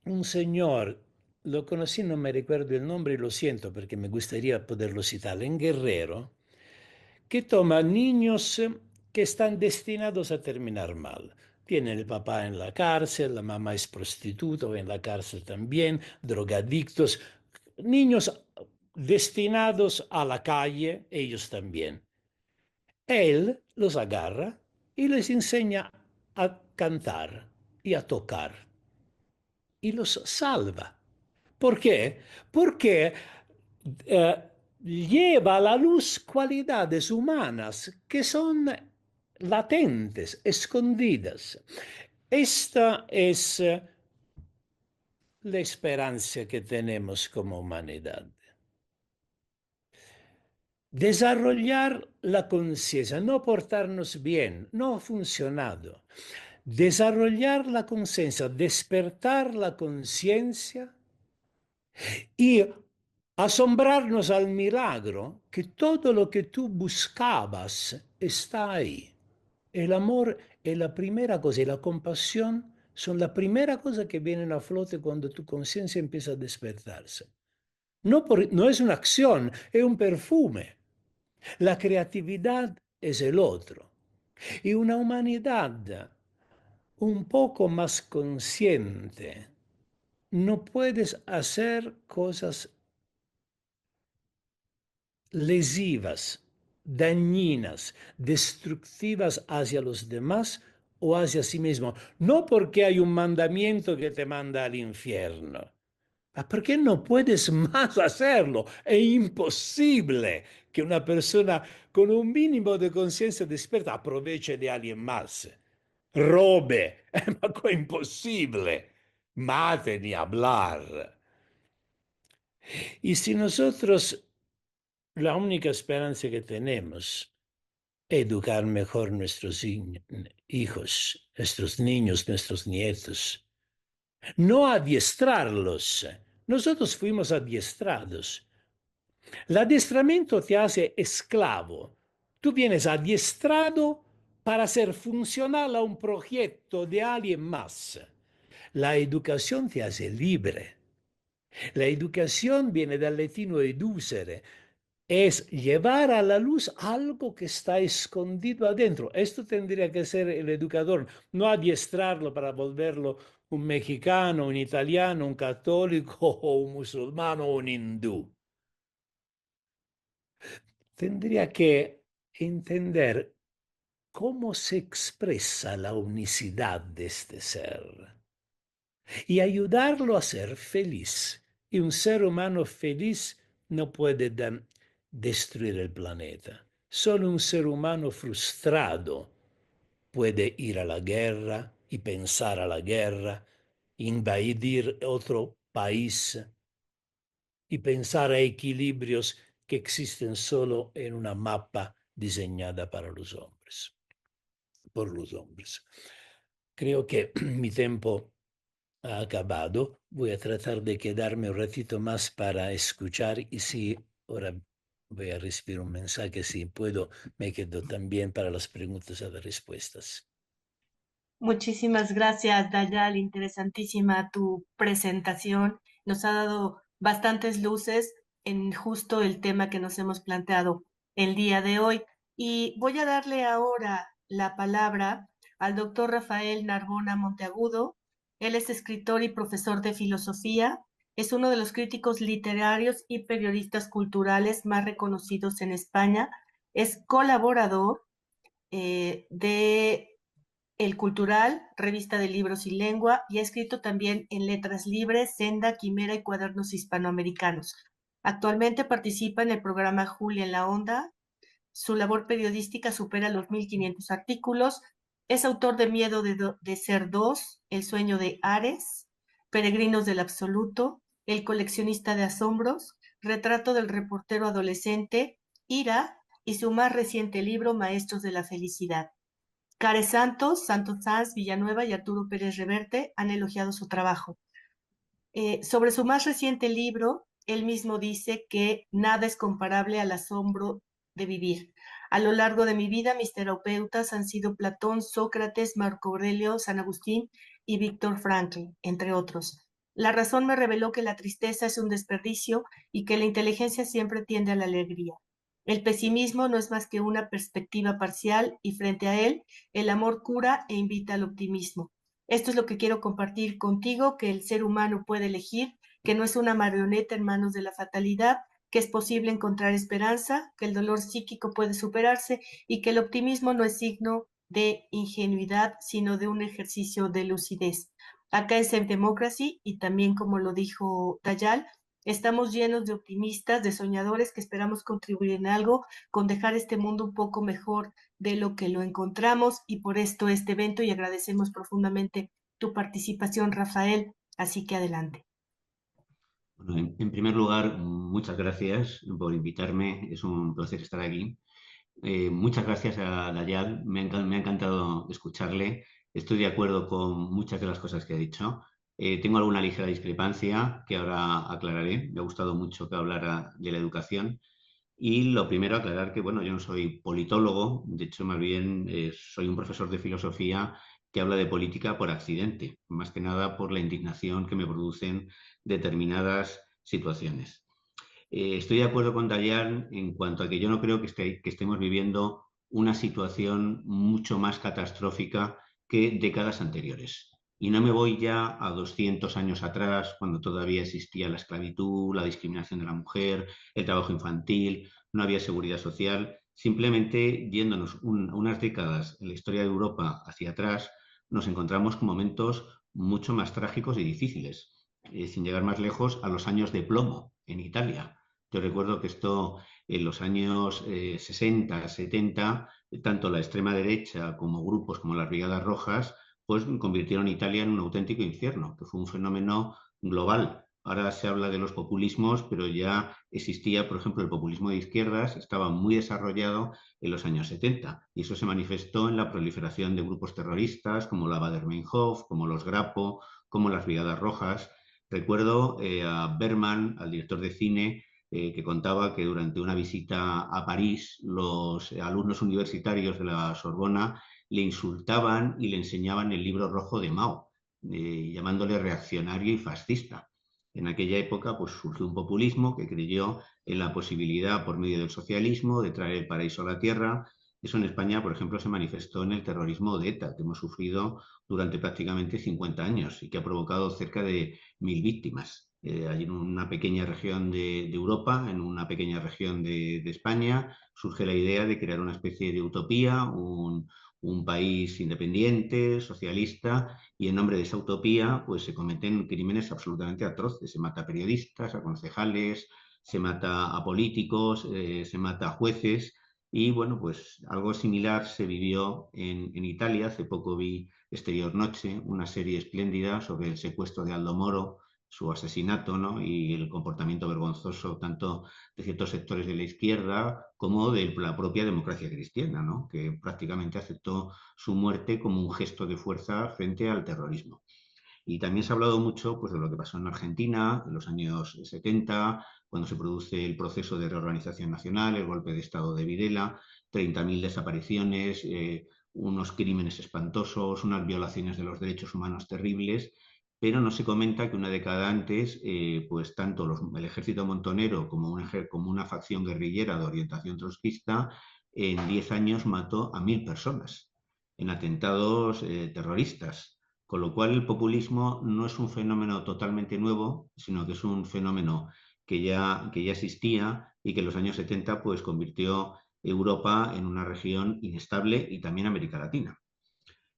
Speaker 3: un señor, lo conocí, no me recuerdo el nombre y lo siento porque me gustaría poderlo citar, en Guerrero, que toma niños que están destinados a terminar mal. Tiene el papá en la cárcel, la mamá es prostituta o en la cárcel también, drogadictos, niños destinados a la calle, ellos también. Él los agarra y les enseña a cantar y a tocar y los salva. ¿Por qué? Porque lleva a la luz cualidades humanas que son latentes, escondidas. Esta es la esperanza que tenemos como humanidad. Desarrollar la conciencia, no portarnos bien, no ha funcionado. Desarrollar la conciencia, despertar la conciencia y asombrarnos al milagro que todo lo que tú buscabas está ahí. El amor es la primera cosa y la compasión son la primera cosa que vienen a flote cuando tu conciencia empieza a despertarse. No es una acción, es un perfume. La creatividad es el otro. Y una humanidad un poco más consciente. No puedes hacer cosas lesivas, dañinas, destructivas hacia los demás o hacia sí mismo. No porque hay un mandamiento que te manda al infierno, porque no puedes más hacerlo. Es imposible que una persona con un mínimo de conciencia despierta aproveche de alguien más. Robe, ma è imposible. Mate ni hablar. Y si nosotros, la única esperanza que tenemos es educar mejor nuestros hijos, nuestros niños, nuestros nietos, no adiestrarlos. Nosotros fuimos adiestrados. El adiestramiento te hace esclavo. Tú vienes adiestrado para ser funcional a un proyecto de alguien más. La educación te hace libre. La educación viene del latino educere, es llevar a la luz algo que está escondido adentro. Esto tendría que ser el educador, no adiestrarlo para volverlo un mexicano, un italiano, un católico o un musulmano o un hindú. Tendría que entender cómo se expresa la unicidad de este ser y ayudarlo a ser feliz. Y un ser humano feliz no puede destruir el planeta. Solo un ser humano frustrado puede ir a la guerra y pensar a la guerra, invadir otro país y pensar a equilibrios que existen solo en una mapa diseñada para los hombres, por los hombres. Creo que mi tiempo ha acabado. Voy a tratar de quedarme un ratito más para escuchar y si ahora voy a recibir un mensaje, si puedo, me quedo también para las preguntas y las respuestas.
Speaker 1: Muchísimas gracias, Dayal. Interesantísima tu presentación. Nos ha dado bastantes luces en justo el tema que nos hemos planteado el día de hoy. Y voy a darle ahora la palabra al doctor Rafael Narbona Monteagudo. Él es escritor y profesor de filosofía. Es uno de los críticos literarios y periodistas culturales más reconocidos en España. Es colaborador de El Cultural, revista de libros y lengua, y ha escrito también en Letras Libres, Senda, Quimera y Cuadernos Hispanoamericanos. Actualmente participa en el programa Julia en la Onda. Su labor periodística supera los 1.500 artículos. Es autor de Miedo de ser dos, El sueño de Ares, Peregrinos del Absoluto, El coleccionista de asombros, Retrato del reportero adolescente, Ira y su más reciente libro, Maestros de la felicidad. Care Santos, Santos Sanz, Villanueva y Arturo Pérez Reverte han elogiado su trabajo. Sobre su más reciente libro, él mismo dice que nada es comparable al asombro de vivir. A lo largo de mi vida, mis terapeutas han sido Platón, Sócrates, Marco Aurelio, San Agustín y Víctor Frankl, entre otros. La razón me reveló que la tristeza es un desperdicio y que la inteligencia siempre tiende a la alegría. El pesimismo no es más que una perspectiva parcial y frente a él, el amor cura e invita al optimismo. Esto es lo que quiero compartir contigo, que el ser humano puede elegir, que no es una marioneta en manos de la fatalidad, que es posible encontrar esperanza, que el dolor psíquico puede superarse y que el optimismo no es signo de ingenuidad, sino de un ejercicio de lucidez. Acá en Safe Democracy, y también como lo dijo Dayal, estamos llenos de optimistas, de soñadores que esperamos contribuir en algo con dejar este mundo un poco mejor de lo que lo encontramos y por esto este evento y agradecemos profundamente tu participación, Rafael. Así que adelante.
Speaker 4: Bueno, en primer lugar, muchas gracias por invitarme. Es un placer estar aquí. Muchas gracias a Dayal. Me ha encantado escucharle. Estoy de acuerdo con muchas de las cosas que ha dicho. Tengo alguna ligera discrepancia que ahora aclararé. Me ha gustado mucho que hablara de la educación. Y lo primero, aclarar que, bueno, yo no soy politólogo, de hecho, más bien soy un profesor de filosofía que habla de política por accidente, más que nada por la indignación que me producen determinadas situaciones. Estoy de acuerdo con Dayan en cuanto a que yo no creo que estemos viviendo una situación mucho más catastrófica que décadas anteriores. Y no me voy ya a 200 años atrás, cuando todavía existía la esclavitud, la discriminación de la mujer, el trabajo infantil, no había seguridad social. Simplemente yéndonos unas décadas en la historia de Europa hacia atrás, nos encontramos con momentos mucho más trágicos y difíciles, sin llegar más lejos a los años de plomo en Italia. Yo recuerdo que esto en los años 60, 70, tanto la extrema derecha como grupos como las Brigadas Rojas, pues convirtieron Italia en un auténtico infierno, que fue un fenómeno global. Ahora se habla de los populismos, pero ya existía, por ejemplo, el populismo de izquierdas, estaba muy desarrollado en los años 70 y eso se manifestó en la proliferación de grupos terroristas como la Baader-Meinhof, como los Grapo, como las Brigadas Rojas. Recuerdo a Berman, al director de cine, que contaba que durante una visita a París los alumnos universitarios de la Sorbona le insultaban y le enseñaban el libro rojo de Mao. llamándole reaccionario y fascista. En aquella época pues, surgió un populismo que creyó en la posibilidad, por medio del socialismo, de traer el paraíso a la tierra. Eso en España, por ejemplo, se manifestó en el terrorismo de ETA, que hemos sufrido durante prácticamente 50 años y que ha provocado cerca de 1000 víctimas. Allí en una pequeña región de Europa, en una pequeña región de España, surge la idea de crear una especie de utopía, un país independiente, socialista, y en nombre de esa utopía pues se cometen crímenes absolutamente atroces. Se mata a periodistas, a concejales, se mata a políticos, se mata a jueces. Y bueno, pues algo similar se vivió en Italia. Hace poco vi Exterior Noche, una serie espléndida sobre el secuestro de Aldo Moro, su asesinato, ¿no? Y el comportamiento vergonzoso tanto de ciertos sectores de la izquierda como de la propia democracia cristiana, ¿no? Que prácticamente aceptó su muerte como un gesto de fuerza frente al terrorismo. Y también se ha hablado mucho pues, de lo que pasó en Argentina en los años 70, cuando se produce el proceso de reorganización nacional, el golpe de Estado de Videla, 30.000 desapariciones, unos crímenes espantosos, unas violaciones de los derechos humanos terribles, pero no se comenta que una década antes, pues tanto el ejército montonero como una facción guerrillera de orientación trotskista, en 10 años mató a 1000 personas en atentados terroristas. Con lo cual el populismo no es un fenómeno totalmente nuevo, sino que es un fenómeno que ya existía y que en los años 70 pues, convirtió Europa en una región inestable y también América Latina.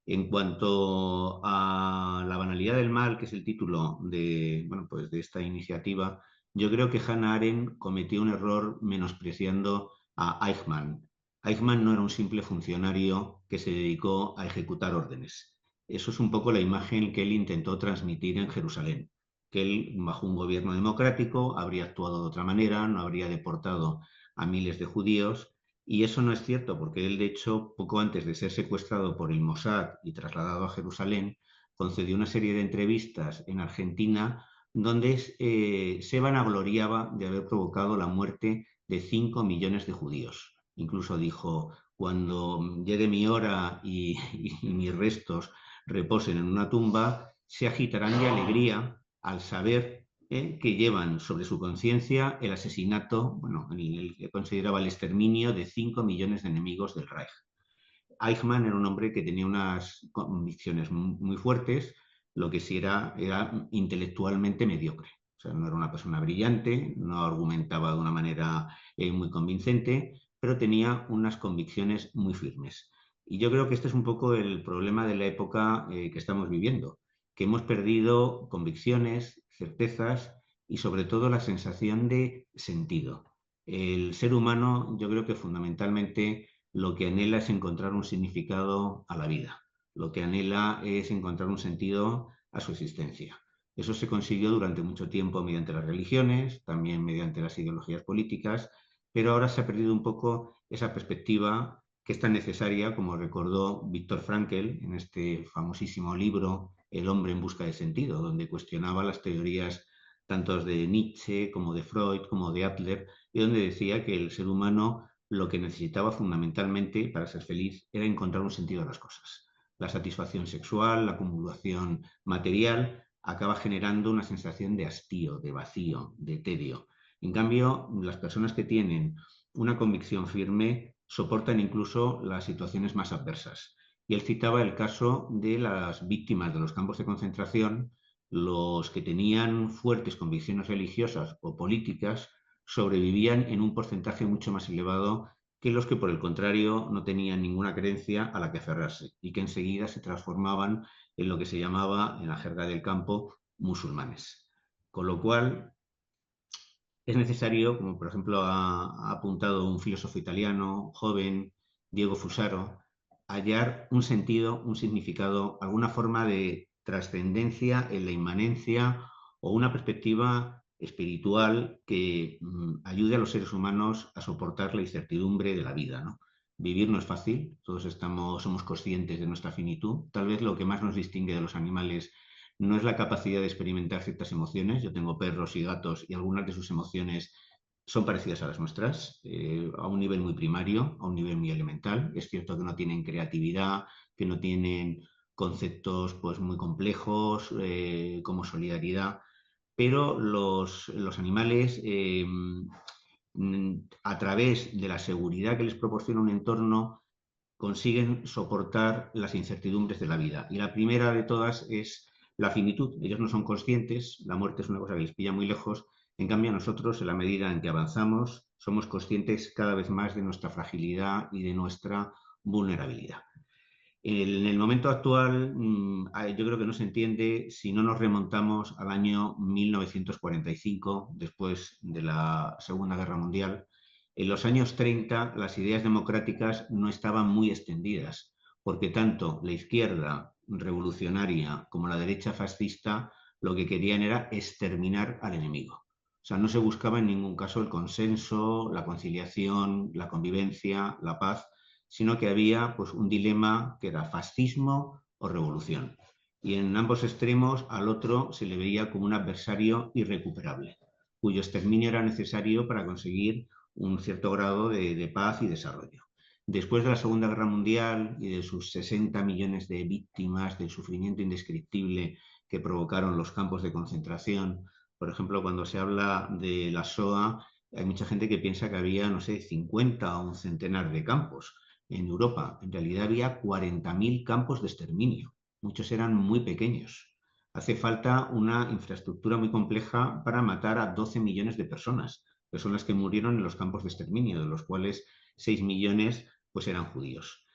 Speaker 4: En cuanto a la banalidad del mal, que es el título de, bueno, pues de esta iniciativa, yo creo que Hannah Arendt cometió un error menospreciando a Eichmann. Eichmann no era un simple funcionario que se dedicó a ejecutar órdenes. Eso es un poco la imagen que él intentó transmitir en Jerusalén, que él, bajo un gobierno democrático, habría actuado de otra manera, no habría deportado a miles de judíos, y eso no es cierto, porque él, de hecho, poco antes de ser secuestrado por el Mossad y trasladado a Jerusalén, concedió una serie de entrevistas en Argentina donde se vanagloriaba de haber provocado la muerte de 5 millones de judíos. Incluso dijo, cuando llegue mi hora y mis restos reposen en una tumba, se agitarán de alegría al saber que llevan sobre su conciencia el asesinato, bueno, el que consideraba el exterminio de 5 millones de enemigos del Reich. Eichmann era un hombre que tenía unas convicciones muy fuertes, lo que sí era intelectualmente mediocre. O sea, no era una persona brillante, no argumentaba de una manera muy convincente, pero tenía unas convicciones muy firmes. Y yo creo que este es un poco el problema de la época que estamos viviendo, que hemos perdido convicciones, certezas y sobre todo la sensación de sentido. El ser humano, yo creo que fundamentalmente lo que anhela es encontrar un significado a la vida, lo que anhela es encontrar un sentido a su existencia. Eso se consiguió durante mucho tiempo mediante las religiones, también mediante las ideologías políticas, pero ahora se ha perdido un poco esa perspectiva que es tan necesaria, como recordó Viktor Frankl en este famosísimo libro El hombre en busca de sentido, donde cuestionaba las teorías tanto de Nietzsche como de Freud como de Adler, y donde decía que el ser humano lo que necesitaba fundamentalmente para ser feliz era encontrar un sentido a las cosas. La satisfacción sexual, la acumulación material, acaba generando una sensación de hastío, de vacío, de tedio. En cambio, las personas que tienen una convicción firme soportan incluso las situaciones más adversas. Y él citaba el caso de las víctimas de los campos de concentración, los que tenían fuertes convicciones religiosas o políticas, sobrevivían en un porcentaje mucho más elevado que los que, por el contrario, no tenían ninguna creencia a la que aferrarse y que enseguida se transformaban en lo que se llamaba, en la jerga del campo, musulmanes. Con lo cual, es necesario, como por ejemplo ha apuntado un filósofo italiano joven, Diego Fusaro, hallar un sentido, un significado, alguna forma de trascendencia en la inmanencia o una perspectiva espiritual que ayude a los seres humanos a soportar la incertidumbre de la vida, ¿no? Vivir no es fácil, todos somos conscientes de nuestra finitud. Tal vez lo que más nos distingue de los animales no es la capacidad de experimentar ciertas emociones. Yo tengo perros y gatos y algunas de sus emociones son parecidas a las nuestras, a un nivel muy primario, a un nivel muy elemental. Es cierto que no tienen creatividad, que no tienen conceptos pues muy complejos como solidaridad, pero los animales a través de la seguridad que les proporciona un entorno consiguen soportar las incertidumbres de la vida. Y la primera de todas es la finitud. Ellos no son conscientes, la muerte es una cosa que les pilla muy lejos. En cambio, nosotros, en la medida en que avanzamos, somos conscientes cada vez más de nuestra fragilidad y de nuestra vulnerabilidad. En el momento actual, yo creo que no se entiende si no nos remontamos al año 1945, después de la Segunda Guerra Mundial. En los años 30, las ideas democráticas no estaban muy extendidas, porque tanto la izquierda revolucionaria como la derecha fascista lo que querían era exterminar al enemigo. O sea, no se buscaba en ningún caso el consenso, la conciliación, la convivencia, la paz, sino que había pues, un dilema que era fascismo o revolución. Y en ambos extremos al otro se le veía como un adversario irrecuperable, cuyo exterminio era necesario para conseguir un cierto grado de paz y desarrollo. Después de la Segunda Guerra Mundial y de sus 60 millones de víctimas, del sufrimiento indescriptible que provocaron los campos de concentración, por ejemplo, cuando se habla de la SOA, hay mucha gente que piensa que había, no sé, 50 o un centenar de campos en Europa. En realidad había 40.000 campos de exterminio. Muchos eran muy pequeños. Hace falta una infraestructura muy compleja para matar a 12 millones de personas que murieron en los campos de exterminio, de los cuales 6 millones pues, eran judíos.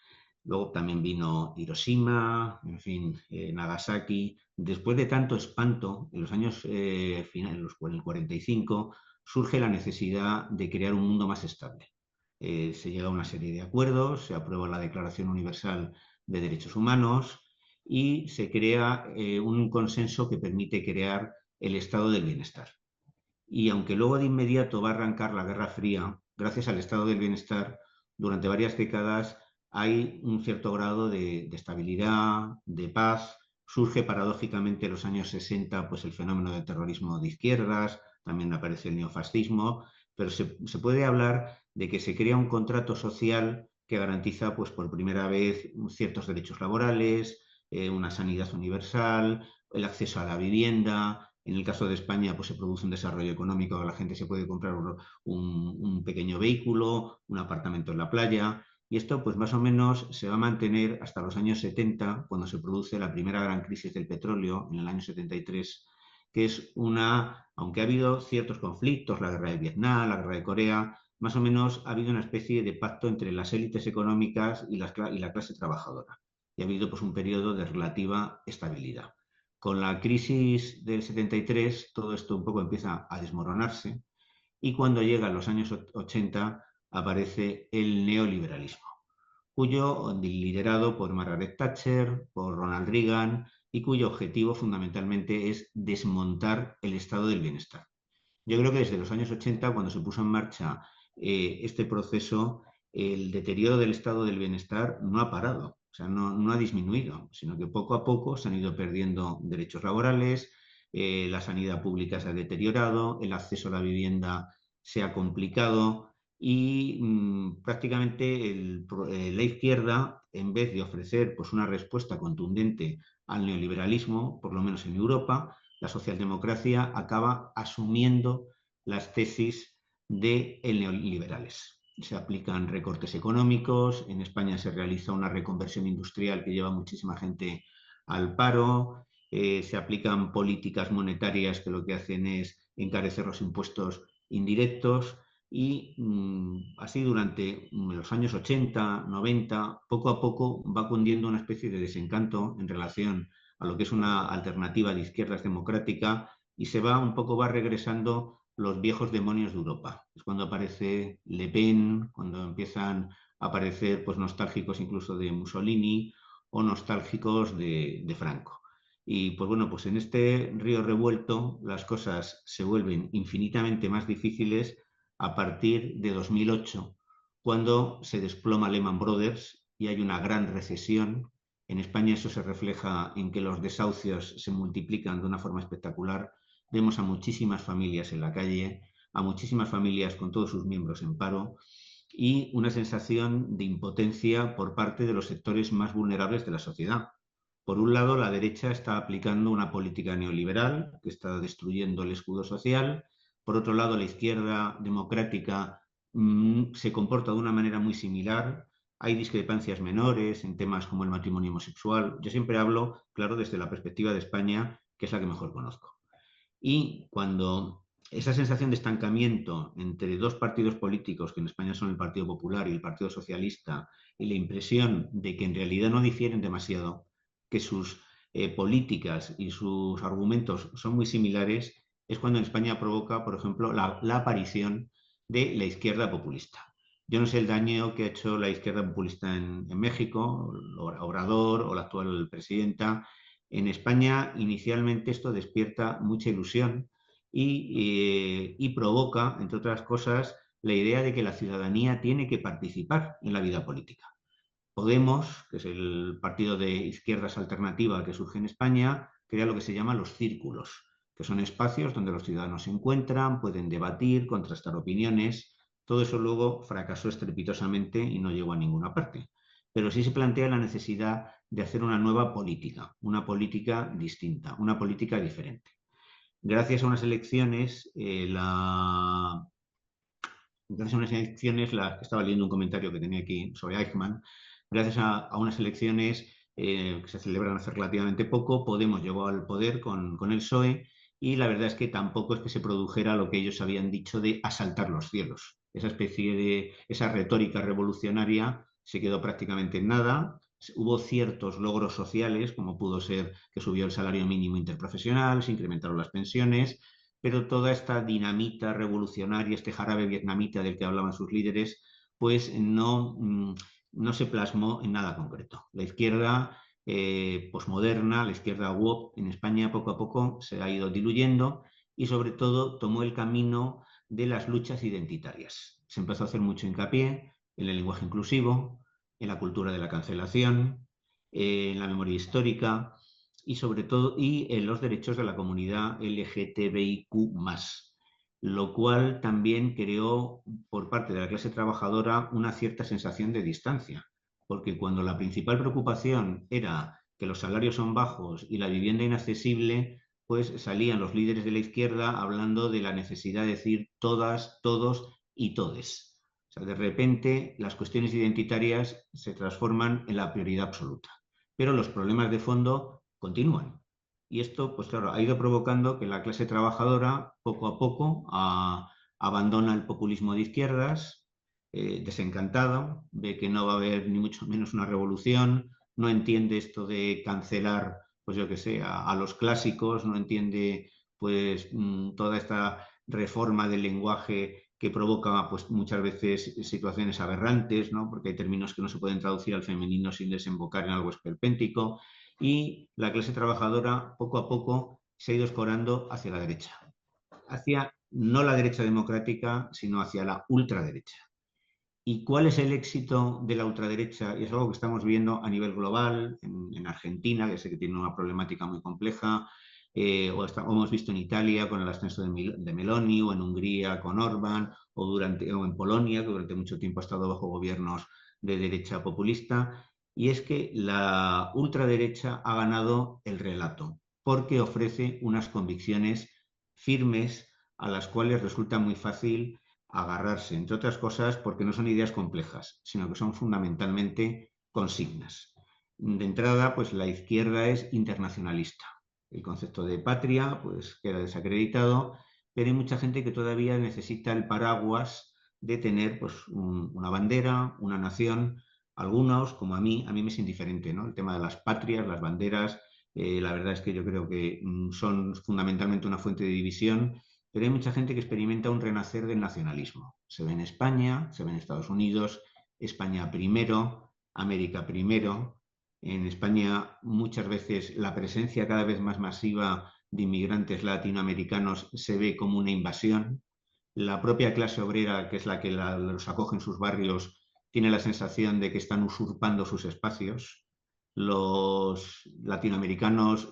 Speaker 4: Luego también vino Hiroshima, en fin, Nagasaki. Después de tanto espanto, en los años finales, en el 45, surge la necesidad de crear un mundo más estable. Se llega a una serie de acuerdos, se aprueba la Declaración Universal de Derechos Humanos y se crea un consenso que permite crear el estado del bienestar. Y aunque luego de inmediato va a arrancar la Guerra Fría, gracias al estado del bienestar, durante varias décadas hay un cierto grado de estabilidad, de paz. Surge paradójicamente en los años 60 pues, el fenómeno del terrorismo de izquierdas, también aparece el neofascismo, pero se puede hablar de que se crea un contrato social que garantiza pues, por primera vez ciertos derechos laborales, una sanidad universal, el acceso a la vivienda. En el caso de España, pues se produce un desarrollo económico, la gente se puede comprar un pequeño vehículo, un apartamento en la playa, y esto pues más o menos se va a mantener hasta los años 70, cuando se produce la primera gran crisis del petróleo, en el año 73, que es aunque ha habido ciertos conflictos, la guerra de Vietnam, la guerra de Corea, más o menos ha habido una especie de pacto entre las élites económicas y la clase trabajadora. Y ha habido pues un periodo de relativa estabilidad. Con la crisis del 73, todo esto un poco empieza a desmoronarse y cuando llegan los años 80 aparece el neoliberalismo, liderado por Margaret Thatcher, por Ronald Reagan y cuyo objetivo fundamentalmente es desmontar el estado del bienestar. Yo creo que desde los años 80, cuando se puso en marcha este proceso, el deterioro del estado del bienestar no ha parado. O sea, no ha disminuido, sino que poco a poco se han ido perdiendo derechos laborales, la sanidad pública se ha deteriorado, el acceso a la vivienda se ha complicado y prácticamente la izquierda, en vez de ofrecer pues, una respuesta contundente al neoliberalismo, por lo menos en Europa, la socialdemocracia acaba asumiendo las tesis de neoliberales. Se aplican recortes económicos, en España se realiza una reconversión industrial que lleva muchísima gente al paro, se aplican políticas monetarias que lo que hacen es encarecer los impuestos indirectos y así durante los años 80, 90, poco a poco va cundiendo una especie de desencanto en relación a lo que es una alternativa de izquierdas democrática y va regresando los viejos demonios de Europa. Es cuando aparece Le Pen, cuando empiezan a aparecer pues, nostálgicos incluso de Mussolini o nostálgicos de Franco. Y pues bueno, pues en este río revuelto las cosas se vuelven infinitamente más difíciles a partir de 2008, cuando se desploma Lehman Brothers y hay una gran recesión. En España eso se refleja en que los desahucios se multiplican de una forma espectacular. Vemos a muchísimas familias en la calle, a muchísimas familias con todos sus miembros en paro y una sensación de impotencia por parte de los sectores más vulnerables de la sociedad. Por un lado, la derecha está aplicando una política neoliberal que está destruyendo el escudo social. Por otro lado, la izquierda democrática se comporta de una manera muy similar. Hay discrepancias menores en temas como el matrimonio homosexual. Yo siempre hablo, claro, desde la perspectiva de España, que es la que mejor conozco. Y cuando esa sensación de estancamiento entre dos partidos políticos, que en España son el Partido Popular y el Partido Socialista, y la impresión de que en realidad no difieren demasiado, que sus políticas y sus argumentos son muy similares, es cuando en España provoca, por ejemplo, la aparición de la izquierda populista. Yo no sé el daño que ha hecho la izquierda populista en México, Obrador o la actual presidenta. En España, inicialmente, esto despierta mucha ilusión y provoca, entre otras cosas, la idea de que la ciudadanía tiene que participar en la vida política. Podemos, que es el partido de izquierdas alternativa que surge en España, crea lo que se llama los círculos, que son espacios donde los ciudadanos se encuentran, pueden debatir, contrastar opiniones. Todo eso luego fracasó estrepitosamente y no llegó a ninguna parte. Pero sí se plantea la necesidad de hacer una nueva política, una política distinta, una política diferente. Gracias a unas elecciones, estaba leyendo un comentario que tenía aquí sobre Eichmann. Gracias a unas elecciones que se celebran hace relativamente poco, Podemos llegó al poder con el PSOE, y la verdad es que tampoco es que se produjera lo que ellos habían dicho de asaltar los cielos. Esa retórica revolucionaria se quedó prácticamente en nada. Hubo ciertos logros sociales, como pudo ser que subió el salario mínimo interprofesional, se incrementaron las pensiones, pero toda esta dinamita revolucionaria, este jarabe vietnamita del que hablaban sus líderes, pues no se plasmó en nada concreto. La izquierda posmoderna, la izquierda woke en España poco a poco se ha ido diluyendo y sobre todo tomó el camino de las luchas identitarias. Se empezó a hacer mucho hincapié en el lenguaje inclusivo, en la cultura de la cancelación, en la memoria histórica y sobre todo en los derechos de la comunidad LGTBIQ+, lo cual también creó por parte de la clase trabajadora una cierta sensación de distancia, porque cuando la principal preocupación era que los salarios son bajos y la vivienda inaccesible, pues salían los líderes de la izquierda hablando de la necesidad de decir todas, todos y todes. O sea, de repente las cuestiones identitarias se transforman en la prioridad absoluta, pero los problemas de fondo continúan. Y esto, pues claro, ha ido provocando que la clase trabajadora poco a poco abandona el populismo de izquierdas, desencantado, ve que no va a haber ni mucho menos una revolución, no entiende esto de cancelar, pues yo que sé, a los clásicos, no entiende pues toda esta reforma del lenguaje que provoca pues muchas veces situaciones aberrantes, ¿no? Porque hay términos que no se pueden traducir al femenino sin desembocar en algo esperpéntico, y la clase trabajadora poco a poco se ha ido escorando hacia la derecha, hacia no la derecha democrática, sino hacia la ultraderecha. ¿Y cuál es el éxito de la ultraderecha? Y es algo que estamos viendo a nivel global, en Argentina, que sé que tiene una problemática muy compleja, o hemos visto en Italia con el ascenso de Meloni, o en Hungría con Orbán, o en Polonia, que durante mucho tiempo ha estado bajo gobiernos de derecha populista. Y es que la ultraderecha ha ganado el relato, porque ofrece unas convicciones firmes a las cuales resulta muy fácil agarrarse, entre otras cosas porque no son ideas complejas, sino que son fundamentalmente consignas. De entrada, pues la izquierda es internacionalista. El concepto de patria pues queda desacreditado, pero hay mucha gente que todavía necesita el paraguas de tener pues una bandera, una nación. Algunos, como a mí me es indiferente, ¿no? El tema de las patrias, las banderas, la verdad es que yo creo que son fundamentalmente una fuente de división, pero hay mucha gente que experimenta un renacer del nacionalismo. Se ve en España, se ve en Estados Unidos, España primero, América primero. En España muchas veces la presencia cada vez más masiva de inmigrantes latinoamericanos se ve como una invasión. La propia clase obrera, que es la que los acoge en sus barrios, tiene la sensación de que están usurpando sus espacios. Los latinoamericanos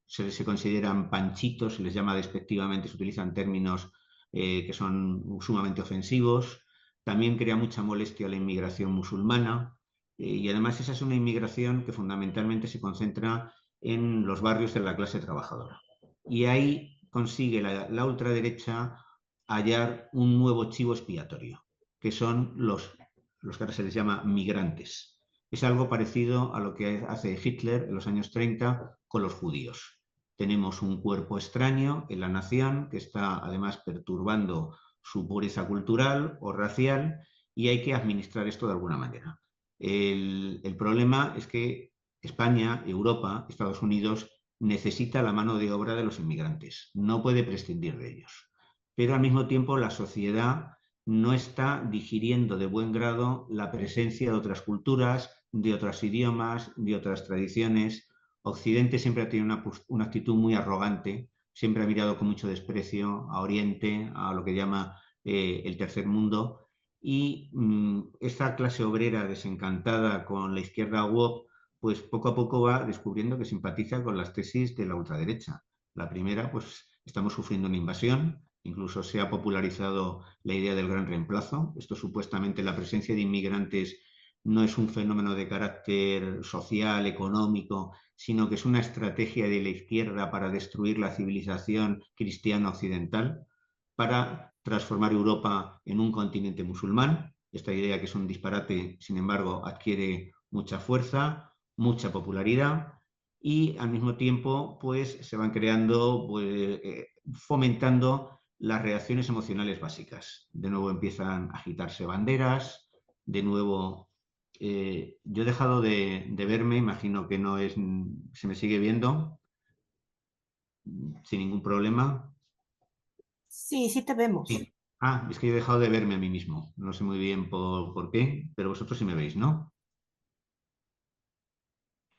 Speaker 4: se consideran panchitos, se les llama despectivamente, se utilizan términos que son sumamente ofensivos. También crea mucha molestia la inmigración musulmana y además esa es una inmigración que fundamentalmente se concentra en los barrios de la clase trabajadora. Y ahí consigue la ultraderecha hallar un nuevo chivo expiatorio, que son los que ahora se les llama migrantes. Es algo parecido a lo que hace Hitler en los años 30 con los judíos. Tenemos un cuerpo extraño en la nación que está además perturbando su pureza cultural o racial y hay que administrar esto de alguna manera. El problema es que España, Europa, Estados Unidos necesita la mano de obra de los inmigrantes, no puede prescindir de ellos. Pero al mismo tiempo la sociedad no está digiriendo de buen grado la presencia de otras culturas, de otros idiomas, de otras tradiciones. Occidente siempre ha tenido una actitud muy arrogante, siempre ha mirado con mucho desprecio a Oriente, a lo que llama el tercer mundo, y esta clase obrera desencantada con la izquierda woke, pues poco a poco va descubriendo que simpatiza con las tesis de la ultraderecha. La primera, pues estamos sufriendo una invasión, incluso se ha popularizado la idea del gran reemplazo. Esto supuestamente la presencia de inmigrantes no es un fenómeno de carácter social, económico, sino que es una estrategia de la izquierda para destruir la civilización cristiana occidental, para transformar Europa en un continente musulmán. Esta idea, que es un disparate, sin embargo, adquiere mucha fuerza, mucha popularidad y al mismo tiempo pues, se van creando, pues, fomentando las reacciones emocionales básicas. De nuevo empiezan a agitarse banderas, de nuevo yo he dejado de verme, imagino que no es, se me sigue viendo sin ningún problema.
Speaker 1: Sí, sí te vemos.
Speaker 4: Sí. Ah, es que yo he dejado de verme a mí mismo. No sé muy bien por qué, pero vosotros sí me veis, ¿no?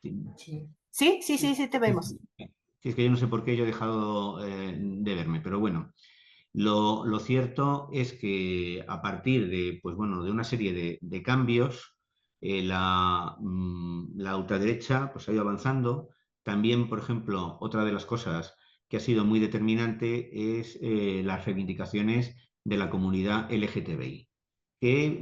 Speaker 4: Sí.
Speaker 1: Sí, sí, sí, sí, sí te vemos.
Speaker 4: Sí, es que yo no sé por qué yo he dejado de verme, pero bueno. Lo cierto es que a partir de, pues bueno, de una serie de cambios, la ultraderecha pues, ha ido avanzando. También, por ejemplo, otra de las cosas que ha sido muy determinante es las reivindicaciones de la comunidad LGTBI, que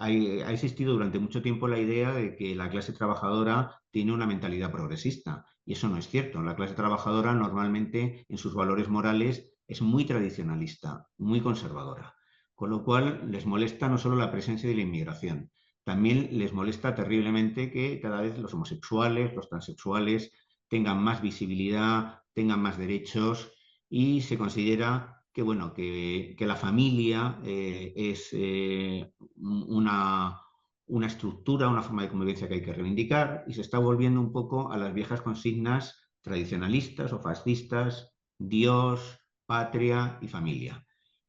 Speaker 4: ha existido durante mucho tiempo la idea de que la clase trabajadora tiene una mentalidad progresista, y eso no es cierto. La clase trabajadora normalmente en sus valores morales es muy tradicionalista, muy conservadora, con lo cual les molesta no solo la presencia de la inmigración, también les molesta terriblemente que cada vez los homosexuales, los transexuales tengan más visibilidad, tengan más derechos y se considera que, bueno, que la familia es una estructura, una forma de convivencia que hay que reivindicar y se está volviendo un poco a las viejas consignas tradicionalistas o fascistas, Dios, patria y familia.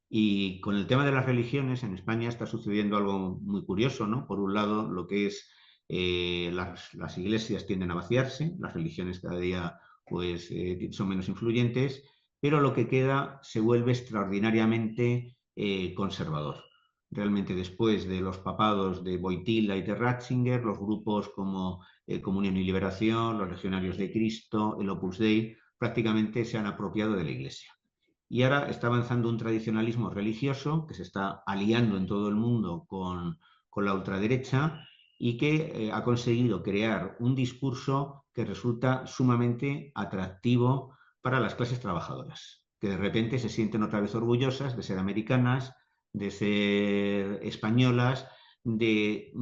Speaker 4: Y con el tema de las religiones, en España está sucediendo algo muy curioso, ¿no? Por un lado, lo que es las iglesias tienden a vaciarse, las religiones cada día pues, son menos influyentes, pero lo que queda se vuelve extraordinariamente conservador. Realmente después de los papados de Wojtyla y de Ratzinger, los grupos como Comunión y Liberación, los Legionarios de Cristo, el Opus Dei, prácticamente se han apropiado de la Iglesia. Y ahora está avanzando un tradicionalismo religioso que se está aliando en todo el mundo con la ultraderecha y que ha conseguido crear un discurso que resulta sumamente atractivo para las clases trabajadoras, que de repente se sienten otra vez orgullosas de ser americanas, de ser españolas, de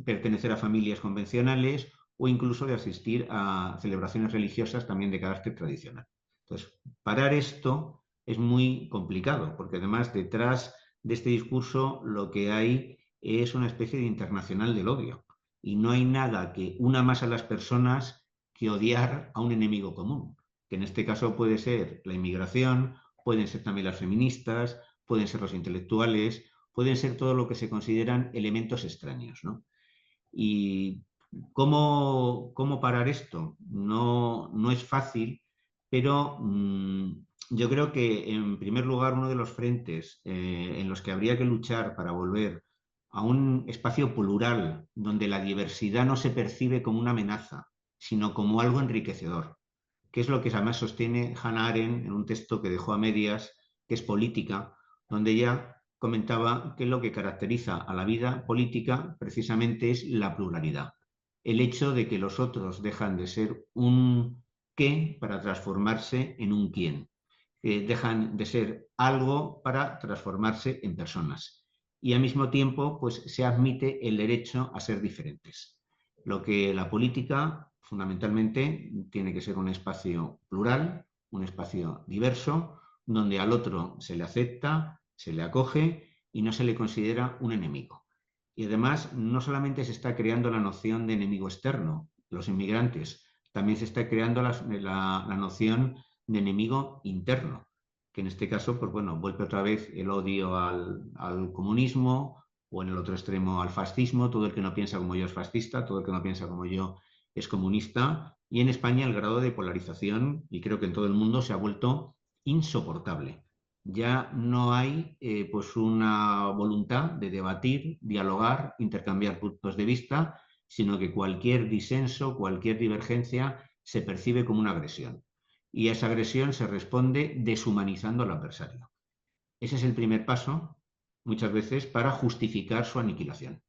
Speaker 4: pertenecer a familias convencionales o incluso de asistir a celebraciones religiosas también de carácter tradicional. Entonces, parar esto es muy complicado, porque además detrás de este discurso lo que hay es una especie de internacional del odio. Y no hay nada que una más a las personas que odiar a un enemigo común, que en este caso puede ser la inmigración, pueden ser también las feministas, pueden ser los intelectuales, pueden ser todo lo que se consideran elementos extraños, ¿no? Y ¿cómo parar esto? No es fácil, pero yo creo que en primer lugar uno de los frentes en los que habría que luchar para volver a un espacio plural donde la diversidad no se percibe como una amenaza, sino como algo enriquecedor, que es lo que además sostiene Hannah Arendt en un texto que dejó a medias, que es Política, donde ella comentaba que lo que caracteriza a la vida política precisamente es la pluralidad. El hecho de que los otros dejan de ser un qué para transformarse en un quién. Dejan de ser algo para transformarse en personas. Y al mismo tiempo, pues se admite el derecho a ser diferentes. Lo que la política, fundamentalmente, tiene que ser un espacio plural, un espacio diverso, donde al otro se le acepta, se le acoge y no se le considera un enemigo. Y además, no solamente se está creando la noción de enemigo externo, los inmigrantes, también se está creando la noción de enemigo interno, que en este caso, pues bueno, vuelve otra vez el odio al comunismo o en el otro extremo al fascismo. Todo el que no piensa como yo es fascista, todo el que no piensa como yo es comunista. Y en España el grado de polarización, y creo que en todo el mundo, se ha vuelto insoportable. Ya no hay pues una voluntad de debatir, dialogar, intercambiar puntos de vista, sino que cualquier disenso, cualquier divergencia se percibe como una agresión. Y a esa agresión se responde deshumanizando al adversario. Ese es el primer paso, muchas veces, para justificar su aniquilación.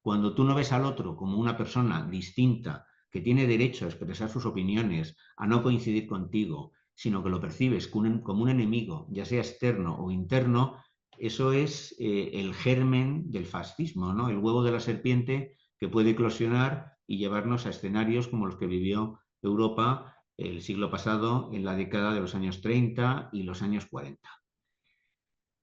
Speaker 4: Cuando tú no ves al otro como una persona distinta, que tiene derecho a expresar sus opiniones, a no coincidir contigo, sino que lo percibes como un enemigo, ya sea externo o interno, eso es el germen del fascismo, ¿no? El huevo de la serpiente que puede eclosionar y llevarnos a escenarios como los que vivió Europa el siglo pasado, en la década de los años 30 y los años 40.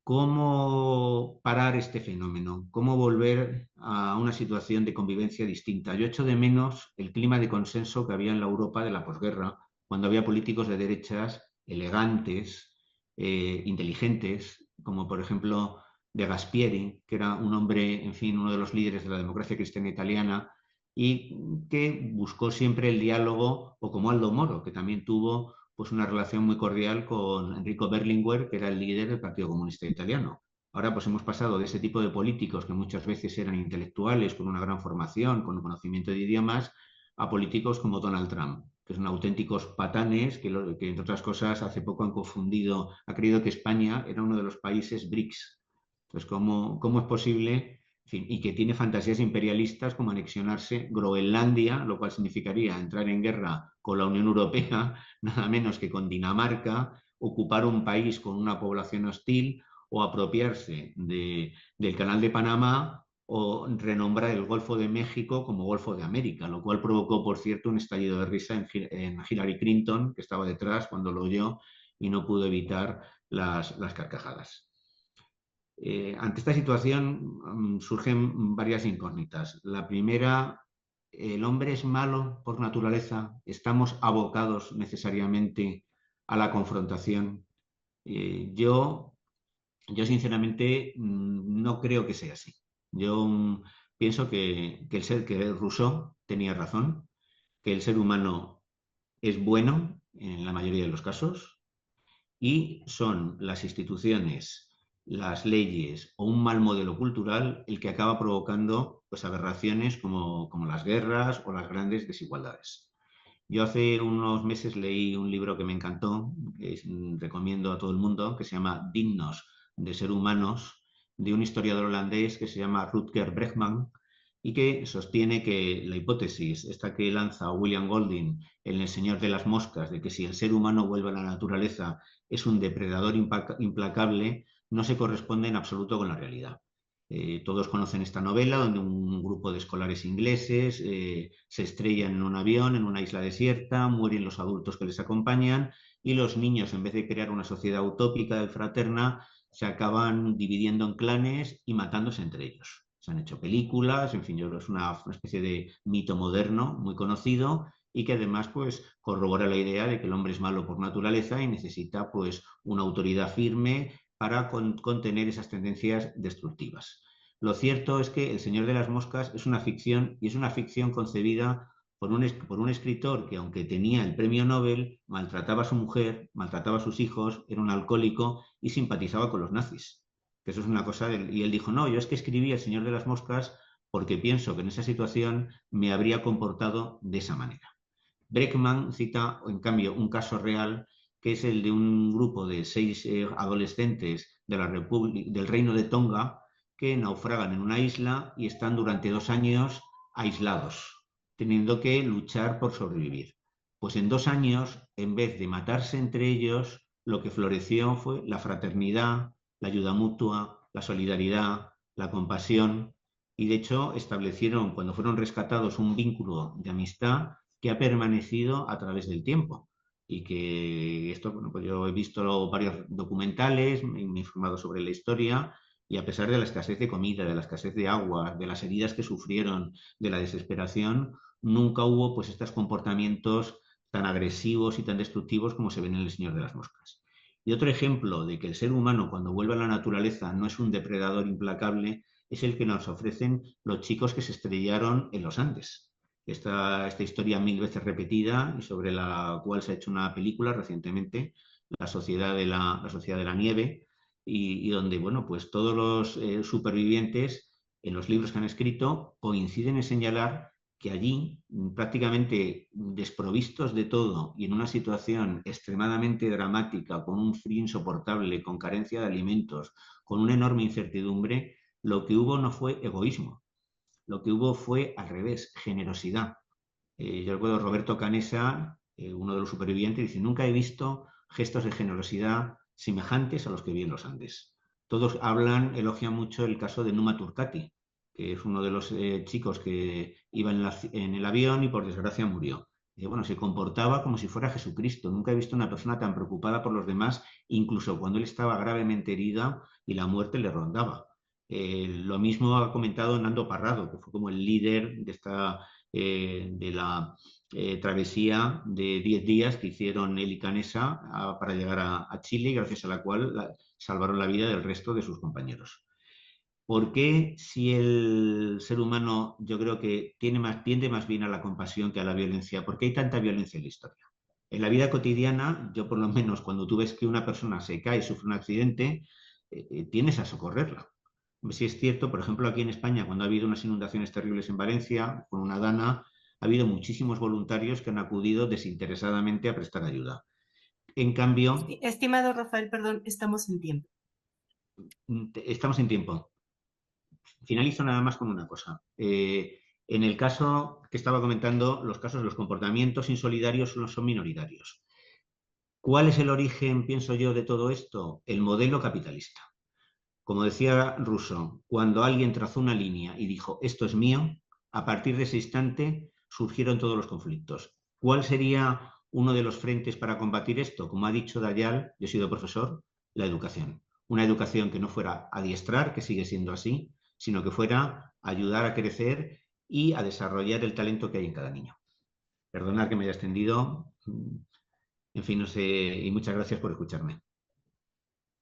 Speaker 4: ¿Cómo parar este fenómeno? ¿Cómo volver a una situación de convivencia distinta? Yo echo de menos el clima de consenso que había en la Europa de la posguerra, cuando había políticos de derechas elegantes, inteligentes, como por ejemplo De Gaspieri, que era un hombre, en fin, uno de los líderes de la democracia cristiana italiana, y que buscó siempre el diálogo, o como Aldo Moro, que también tuvo pues una relación muy cordial con Enrico Berlinguer, que era el líder del Partido Comunista Italiano. Ahora pues hemos pasado de ese tipo de políticos que muchas veces eran intelectuales, con una gran formación, con un conocimiento de idiomas, a políticos como Donald Trump, que son auténticos patanes, que entre otras cosas hace poco han confundido, ha creído que España era uno de los países BRICS. Entonces, ¿cómo es posible? En fin, y que tiene fantasías imperialistas como anexionarse Groenlandia, lo cual significaría entrar en guerra con la Unión Europea, nada menos que con Dinamarca, ocupar un país con una población hostil o apropiarse del Canal de Panamá o renombrar el Golfo de México como Golfo de América, lo cual provocó, por cierto, un estallido de risa en Hillary Clinton, que estaba detrás cuando lo oyó y no pudo evitar las carcajadas. Ante esta situación surgen varias incógnitas. La primera, ¿el hombre es malo por naturaleza? ¿Estamos abocados necesariamente a la confrontación? Yo sinceramente no creo que sea así. Yo pienso que Rousseau tenía razón, que el ser humano es bueno en la mayoría de los casos, y son las instituciones, las leyes o un mal modelo cultural el que acaba provocando pues, aberraciones como las guerras o las grandes desigualdades. Yo hace unos meses leí un libro que me encantó, que recomiendo a todo el mundo, que se llama Dignos de ser humanos, de un historiador holandés que se llama Rutger Bregman, y que sostiene que la hipótesis, esta que lanza William Golding en El Señor de las Moscas, de que si el ser humano vuelve a la naturaleza es un depredador implacable, no se corresponde en absoluto con la realidad. Todos conocen esta novela donde un grupo de escolares ingleses se estrellan en un avión en una isla desierta, mueren los adultos que les acompañan y los niños, en vez de crear una sociedad utópica y fraterna, se acaban dividiendo en clanes y matándose entre ellos. Se han hecho películas, en fin, yo creo que es una especie de mito moderno muy conocido y que además pues corrobora la idea de que el hombre es malo por naturaleza y necesita pues una autoridad firme para contener esas tendencias destructivas. Lo cierto es que El Señor de las Moscas es una ficción y es una ficción concebida por un escritor que, aunque tenía el premio Nobel, maltrataba a su mujer, maltrataba a sus hijos, era un alcohólico y simpatizaba con los nazis. Que eso es una cosa, y él dijo, no, yo es que escribí El Señor de las Moscas porque pienso que en esa situación me habría comportado de esa manera. Bregman cita, en cambio, un caso real que es el de un grupo de 6 adolescentes de del Reino de Tonga que naufragan en una isla y están durante 2 años aislados, teniendo que luchar por sobrevivir. Pues en 2 años, en vez de matarse entre ellos, lo que floreció fue la fraternidad, la ayuda mutua, la solidaridad, la compasión, y de hecho establecieron, cuando fueron rescatados, un vínculo de amistad que ha permanecido a través del tiempo. Y que esto, bueno, pues yo he visto varios documentales, me he informado sobre la historia, y a pesar de la escasez de comida, de la escasez de agua, de las heridas que sufrieron, de la desesperación, nunca hubo pues estos comportamientos tan agresivos y tan destructivos como se ven en El Señor de las Moscas. Y otro ejemplo de que el ser humano, cuando vuelve a la naturaleza, no es un depredador implacable, es el que nos ofrecen los chicos que se estrellaron en los Andes. Esta historia 1000 veces repetida y sobre la cual se ha hecho una película recientemente, La Sociedad de la Nieve, y donde, bueno, pues todos los supervivientes en los libros que han escrito coinciden en señalar que allí, prácticamente desprovistos de todo y en una situación extremadamente dramática, con un frío insoportable, con carencia de alimentos, con una enorme incertidumbre, lo que hubo no fue egoísmo, lo que hubo fue al revés, generosidad. Yo recuerdo a Roberto Canessa, uno de los supervivientes, dice: nunca he visto gestos de generosidad semejantes a los que vi en los Andes. Todos elogian mucho el caso de Numa Turcati, que es uno de los chicos que iba en el avión y por desgracia murió. Dice, bueno, se comportaba como si fuera Jesucristo. Nunca he visto una persona tan preocupada por los demás, incluso cuando él estaba gravemente herida y la muerte le rondaba. Lo mismo ha comentado Nando Parrado, que fue como el líder de la travesía de 10 días que hicieron él y Canessa para llegar a Chile, gracias a la cual salvaron la vida del resto de sus compañeros. ¿Por qué, si el ser humano, yo creo que tiende más bien a la compasión que a la violencia, por qué hay tanta violencia en la historia? En la vida cotidiana, yo por lo menos cuando tú ves que una persona se cae, sufre un accidente, tienes a socorrerla. Si es cierto, por ejemplo, aquí en España, cuando ha habido unas inundaciones terribles en Valencia, con una dana, ha habido muchísimos voluntarios que han acudido desinteresadamente a prestar ayuda. En cambio,
Speaker 1: Estimado Rafael, perdón, estamos en tiempo.
Speaker 4: estamos en tiempo. Finalizo nada más con una cosa. En el caso que estaba comentando, los casos de los comportamientos insolidarios son minoritarios. ¿Cuál es el origen, pienso yo, de todo esto? El modelo capitalista. Como decía Rousseau, cuando alguien trazó una línea y dijo, esto es mío, a partir de ese instante surgieron todos los conflictos. ¿Cuál sería uno de los frentes para combatir esto? Como ha dicho Dayal, yo he sido profesor, la educación. Una educación que no fuera adiestrar, que sigue siendo así, sino que fuera ayudar a crecer y a desarrollar el talento que hay en cada niño. Perdonad que me haya extendido, en fin, no sé, y muchas gracias por escucharme.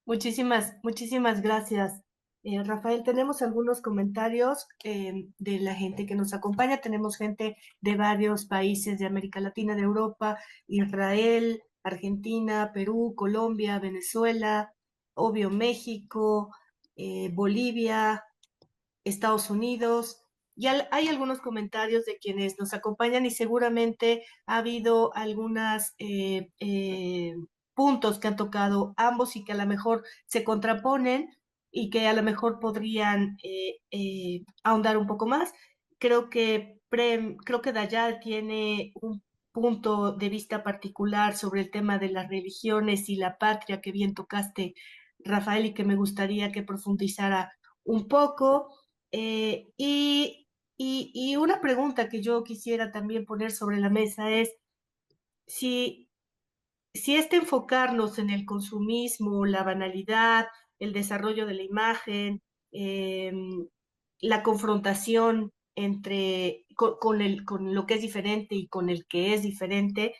Speaker 1: Muchísimas gracias. Rafael, tenemos algunos comentarios de la gente que nos acompaña. Tenemos gente de varios países de América Latina, de Europa, Israel, Argentina, Perú, Colombia, Venezuela, obvio México, Bolivia, Estados Unidos. Y hay algunos comentarios de quienes nos acompañan y seguramente ha habido algunos puntos que han tocado ambos y que a lo mejor se contraponen y que a lo mejor podrían ahondar un poco más. Creo que Dayal tiene un punto de vista particular sobre el tema de las religiones y la patria que bien tocaste, Rafael, y que me gustaría que profundizara un poco. Y una pregunta que yo quisiera también poner sobre la mesa es si, si este enfocarnos en el consumismo, la banalidad, el desarrollo de la imagen, la confrontación con lo que es diferente y con el que es diferente,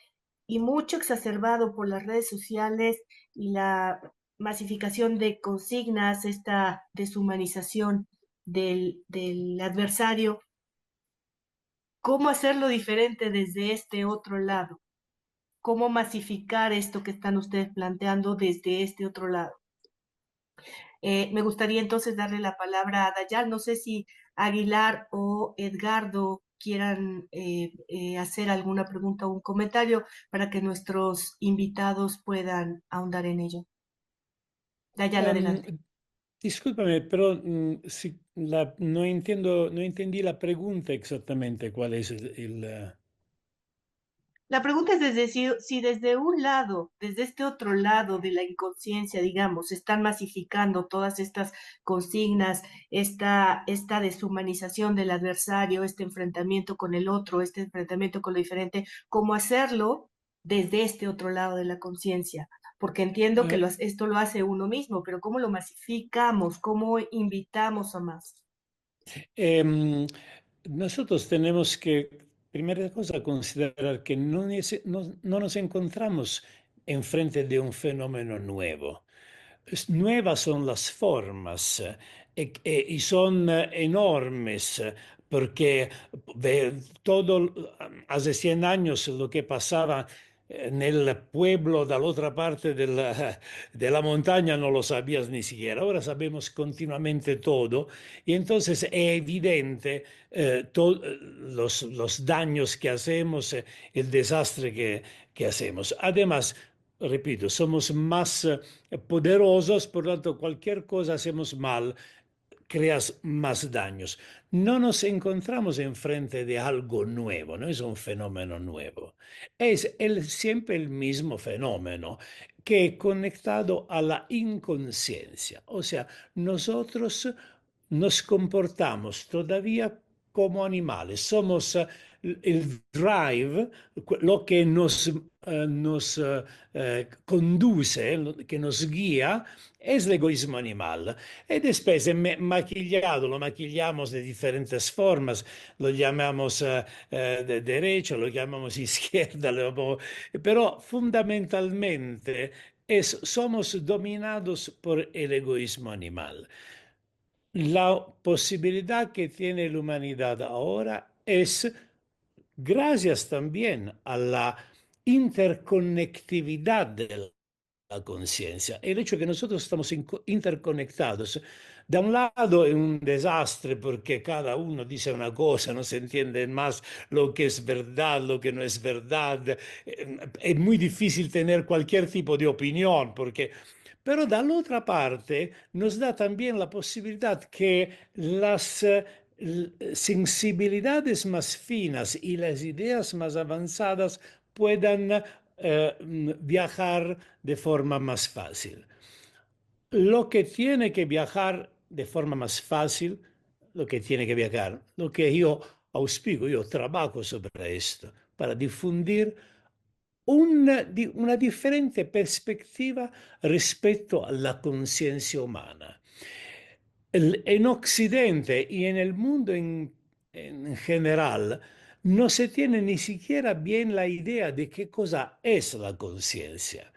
Speaker 1: y mucho exacerbado por las redes sociales y la masificación de consignas, esta deshumanización del adversario, ¿cómo hacerlo diferente desde este otro lado? ¿Cómo masificar esto que están ustedes planteando desde este otro lado? Me gustaría entonces darle la palabra a Dayal. No sé si Aguilar o Edgardo quieran hacer alguna pregunta o un comentario para que nuestros invitados puedan ahondar en ello. Dayal,
Speaker 3: Am,
Speaker 1: adelante.
Speaker 3: discúlpame, pero no entendí la pregunta exactamente cuál es
Speaker 1: La pregunta es desde si desde un lado, desde este otro lado de la inconsciencia, digamos, están masificando todas estas consignas, esta deshumanización del adversario, este enfrentamiento con el otro, este enfrentamiento con lo diferente, cómo hacerlo desde este otro lado de la conciencia. Porque entiendo que
Speaker 3: ah,
Speaker 1: esto lo hace uno mismo, pero ¿cómo lo masificamos? ¿Cómo invitamos a más?
Speaker 3: Em, nosotros tenemos que, primera cosa, considerar que no nos encontramos enfrente de un fenómeno nuevo. Nuevas son las formas y son enormes porque todo hace 100 años lo que pasaba en el pueblo de la otra parte de la montaña no lo sabías ni siquiera. Ahora sabemos continuamente todo y entonces es evidente los daños que hacemos, el desastre que hacemos. Además, repito, somos más poderosos, por lo tanto, cualquier cosa hacemos mal, creas más daños. No nos encontramos enfrente de algo nuevo, no es un fenómeno nuevo. Es siempre el mismo fenómeno que es conectado a la inconsciencia. O sea, nosotros nos comportamos todavía como animales. Somos el drive, lo que nos conduce, que nos guía, es el egoísmo animal. Y después maquillado, lo maquillamos de diferentes formas, lo llamamos de derecha, lo llamamos izquierda, pero fundamentalmente somos dominados por el egoísmo animal. La posibilidad que tiene la humanidad ahora es gracias también a la interconectividad de la conciencia. El hecho de que nosotros estamos interconectados, da un lado es un desastre porque cada uno dice una cosa, no se entiende más lo que es verdad, lo que no es verdad. Es muy difícil tener cualquier tipo de opinión porque... Pero de la otra parte nos da también la posibilidad que las sensibilidades más finas y las ideas más avanzadas puedan viajar de forma más fácil. Lo que tiene que viajar de forma más fácil, lo que tiene que viajar, lo que yo auspico, yo trabajo sobre esto para difundir una diferente perspectiva respecto a la conciencia humana. En Occidente y en el mundo en general no se tiene ni siquiera bien la idea de qué cosa es la conciencia.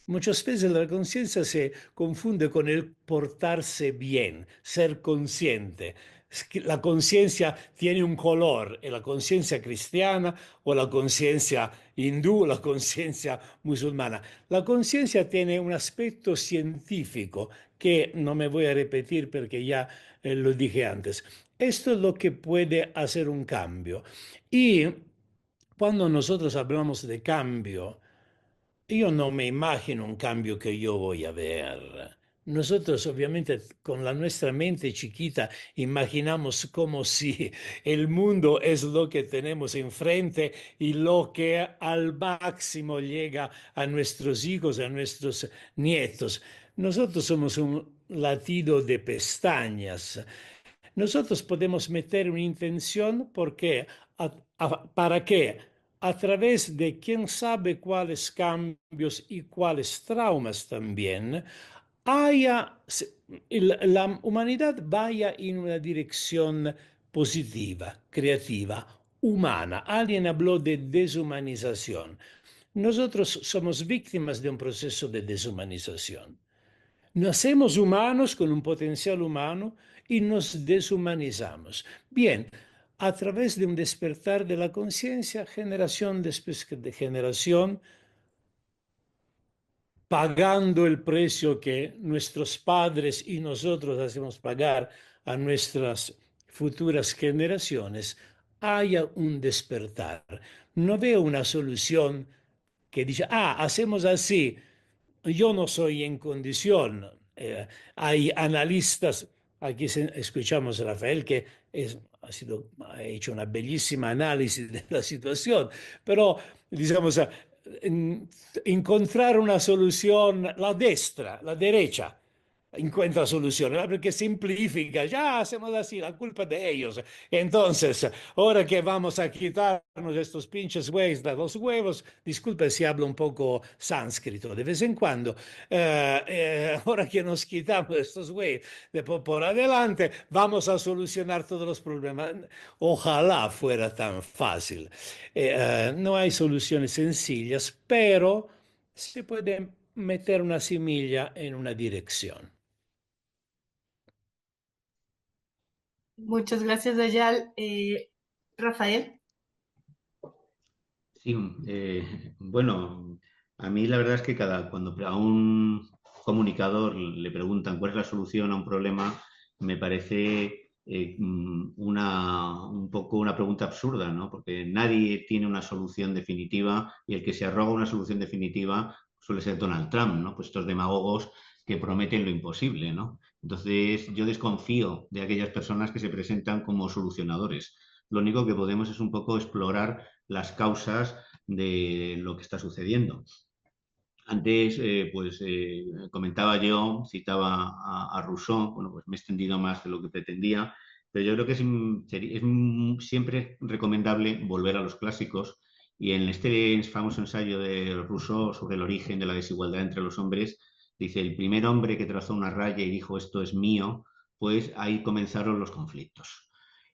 Speaker 3: Muchas veces la conciencia se confunde con el portarse bien, ser consciente. Es que la conciencia tiene un color, es la conciencia cristiana o la conciencia hindú, la conciencia musulmana. La conciencia tiene un aspecto científico que no me voy a repetir porque ya lo dije antes. Esto es lo que puede hacer un cambio. Y cuando nosotros hablamos de cambio, yo no me imagino un cambio que yo voy a ver. Nosotros obviamente con la nuestra mente chiquita imaginamos como si el mundo es lo que tenemos enfrente y lo que al máximo llega a nuestros hijos, a nuestros nietos. Nosotros somos un latido de pestañas. Nosotros podemos meter una intención porque, para que a través de quién sabe cuáles cambios y cuáles traumas también, haya, la humanidad vaya en una dirección positiva, creativa, humana. Alguien habló de deshumanización. Nosotros somos víctimas de un proceso de deshumanización. Nacemos humanos con un potencial humano y nos deshumanizamos. Bien, a través de un despertar de la conciencia, generación después de generación, pagando el precio que nuestros padres y nosotros hacemos pagar a nuestras futuras generaciones, haya un despertar. No veo una solución que dice, hacemos así. Yo no soy en condición. Hay analistas, aquí escuchamos a Rafael que ha hecho una bellísima análisis de la situación, pero digamos, encontrar una solución, la destra, la derecha encuentra soluciones, porque simplifica, ya hacemos así, la culpa de ellos. Entonces, ahora que vamos a quitarnos estos pinches güeyes de los huevos, disculpe si hablo un poco sánscrito de vez en cuando, ahora que nos quitamos estos güeyes de por adelante, vamos a solucionar todos los problemas. Ojalá fuera tan fácil. No hay soluciones sencillas, pero se puede meter una semilla en una dirección.
Speaker 1: Muchas gracias, Dayal. Rafael.
Speaker 4: Sí, bueno, a mí la verdad es que cuando a un comunicador le preguntan cuál es la solución a un problema, me parece un poco una pregunta absurda, ¿no? Porque nadie tiene una solución definitiva y el que se arroga una solución definitiva suele ser Donald Trump, ¿no? Pues estos demagogos que prometen lo imposible, ¿no? Entonces yo desconfío de aquellas personas que se presentan como solucionadores. Lo único que podemos es un poco explorar las causas de lo que está sucediendo. Antes, comentaba yo, citaba a Rousseau, bueno, pues me he extendido más de lo que pretendía, pero yo creo que es siempre recomendable volver a los clásicos y en este famoso ensayo de Rousseau sobre el origen de la desigualdad entre los hombres, dice, el primer hombre que trazó una raya y dijo esto es mío, pues ahí comenzaron los conflictos.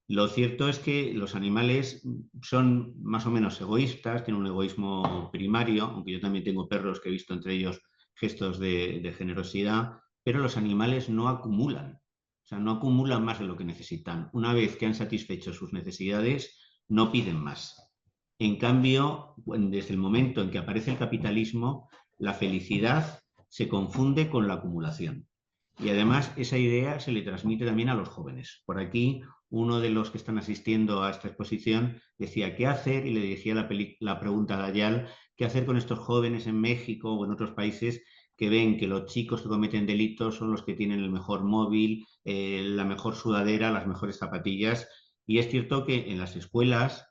Speaker 4: Lo cierto es que los animales son más o menos egoístas, tienen un egoísmo primario, aunque yo también tengo perros que he visto entre ellos gestos de generosidad, pero los animales no acumulan, o sea, no acumulan más de lo que necesitan. Una vez que han satisfecho sus necesidades, no piden más. En cambio, desde el momento en que aparece el capitalismo, la felicidad se confunde con la acumulación. Y además esa idea se le transmite también a los jóvenes. Por aquí uno de los que están asistiendo a esta exposición decía, ¿qué hacer? Y le dirigía la pregunta a Dayal, ¿qué hacer con estos jóvenes en México o en otros países que ven que los chicos que cometen delitos son los que tienen el mejor móvil, la mejor sudadera, las mejores zapatillas? Y es cierto que en las escuelas,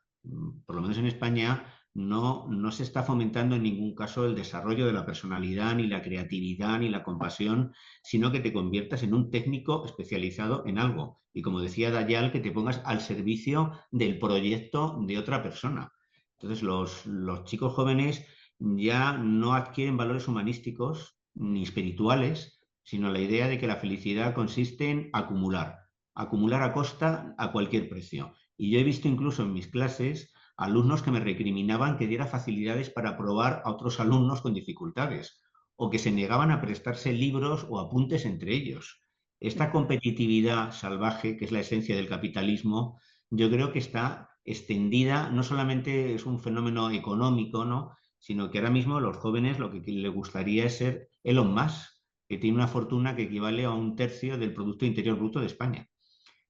Speaker 4: por lo menos en España, no se está fomentando en ningún caso el desarrollo de la personalidad, ni la creatividad, ni la compasión, sino que te conviertas en un técnico especializado en algo. Y como decía Dayal, que te pongas al servicio del proyecto de otra persona. Entonces, los chicos jóvenes ya no adquieren valores humanísticos ni espirituales, sino la idea de que la felicidad consiste en acumular a costa a cualquier precio. Y yo he visto incluso en mis clases alumnos que me recriminaban que diera facilidades para aprobar a otros alumnos con dificultades o que se negaban a prestarse libros o apuntes entre ellos. Esta competitividad salvaje, que es la esencia del capitalismo, yo creo que está extendida, no solamente es un fenómeno económico, ¿no? Sino que ahora mismo los jóvenes lo que les gustaría es ser Elon Musk, que tiene una fortuna que equivale a 1/3 del Producto Interior Bruto de España.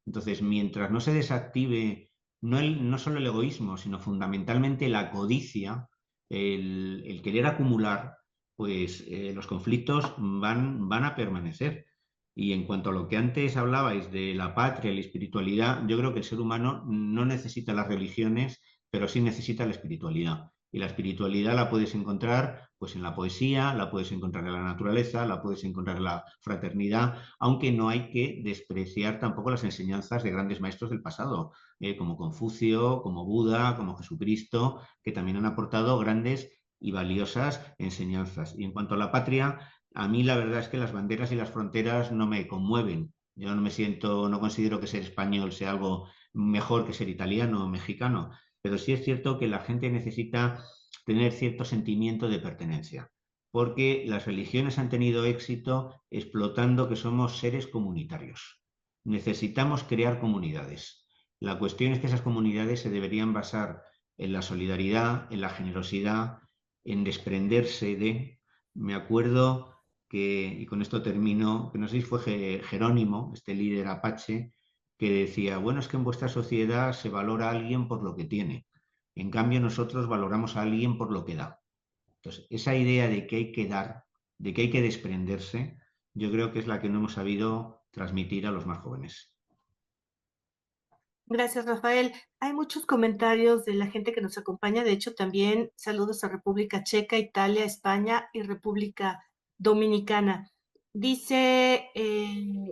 Speaker 4: Entonces, mientras no se desactive no solo el egoísmo, sino fundamentalmente la codicia, el querer acumular, pues los conflictos van a permanecer. Y en cuanto a lo que antes hablabais de la patria y la espiritualidad, yo creo que el ser humano no necesita las religiones, pero sí necesita la espiritualidad. Y la espiritualidad la puedes encontrar pues en la poesía, la puedes encontrar en la naturaleza, la puedes encontrar en la fraternidad, aunque no hay que despreciar tampoco las enseñanzas de grandes maestros del pasado, como Confucio, como Buda, como Jesucristo, que también han aportado grandes y valiosas enseñanzas. Y en cuanto a la patria, a mí la verdad es que las banderas y las fronteras no me conmueven. Yo no considero que ser español sea algo mejor que ser italiano o mexicano, pero sí es cierto que la gente necesita tener cierto sentimiento de pertenencia, porque las religiones han tenido éxito explotando que somos seres comunitarios. Necesitamos crear comunidades. La cuestión es que esas comunidades se deberían basar en la solidaridad, en la generosidad, en desprenderse de... Me acuerdo que, y con esto termino, que no sé si fue Jerónimo, este líder apache, que decía, bueno, es que en vuestra sociedad se valora a alguien por lo que tiene. En cambio, nosotros valoramos a alguien por lo que da. Entonces, esa idea de que hay que dar, de que hay que desprenderse, yo creo que es la que no hemos sabido transmitir a los más jóvenes.
Speaker 1: Gracias, Rafael. Hay muchos comentarios de la gente que nos acompaña. De hecho, también saludos a República Checa, Italia, España y República Dominicana. Dice,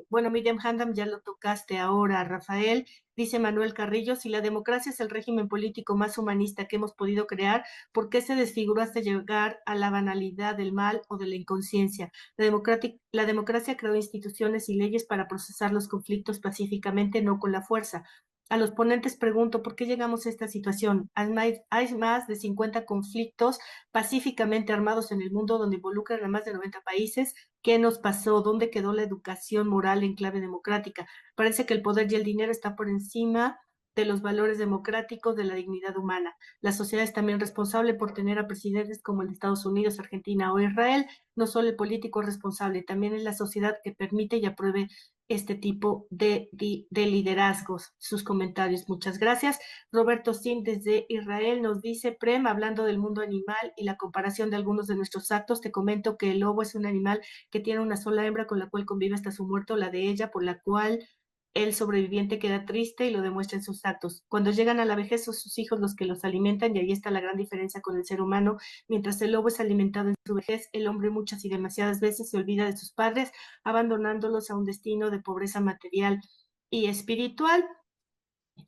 Speaker 1: bueno, Miriam Handam, ya lo tocaste ahora, Rafael. Dice Manuel Carrillo, si la democracia es el régimen político más humanista que hemos podido crear, ¿por qué se desfiguró hasta llegar a la banalidad del mal o de la inconsciencia? La democracia creó instituciones y leyes para procesar los conflictos pacíficamente, no con la fuerza. A los ponentes pregunto, ¿por qué llegamos a esta situación? Hay más de 50 conflictos pacíficamente armados en el mundo donde involucran a más de 90 países. ¿Qué nos pasó? ¿Dónde quedó la educación moral en clave democrática? Parece que el poder y el dinero están por encima de los valores democráticos, de la dignidad humana. La sociedad es también responsable por tener a presidentes como el de Estados Unidos, Argentina o Israel. No solo el político es responsable, también es la sociedad que permite y apruebe este tipo de liderazgos. Sus comentarios, muchas gracias. Roberto Sim desde Israel nos dice, Prem, hablando del mundo animal y la comparación de algunos de nuestros actos, te comento que el lobo es un animal que tiene una sola hembra con la cual convive hasta su muerte o la de ella, por la cual el sobreviviente queda triste y lo demuestra en sus actos. Cuando llegan a la vejez son sus hijos los que los alimentan y ahí está la gran diferencia con el ser humano. Mientras el lobo es alimentado en su vejez, el hombre muchas y demasiadas veces se olvida de sus padres, abandonándolos a un destino de pobreza material y espiritual.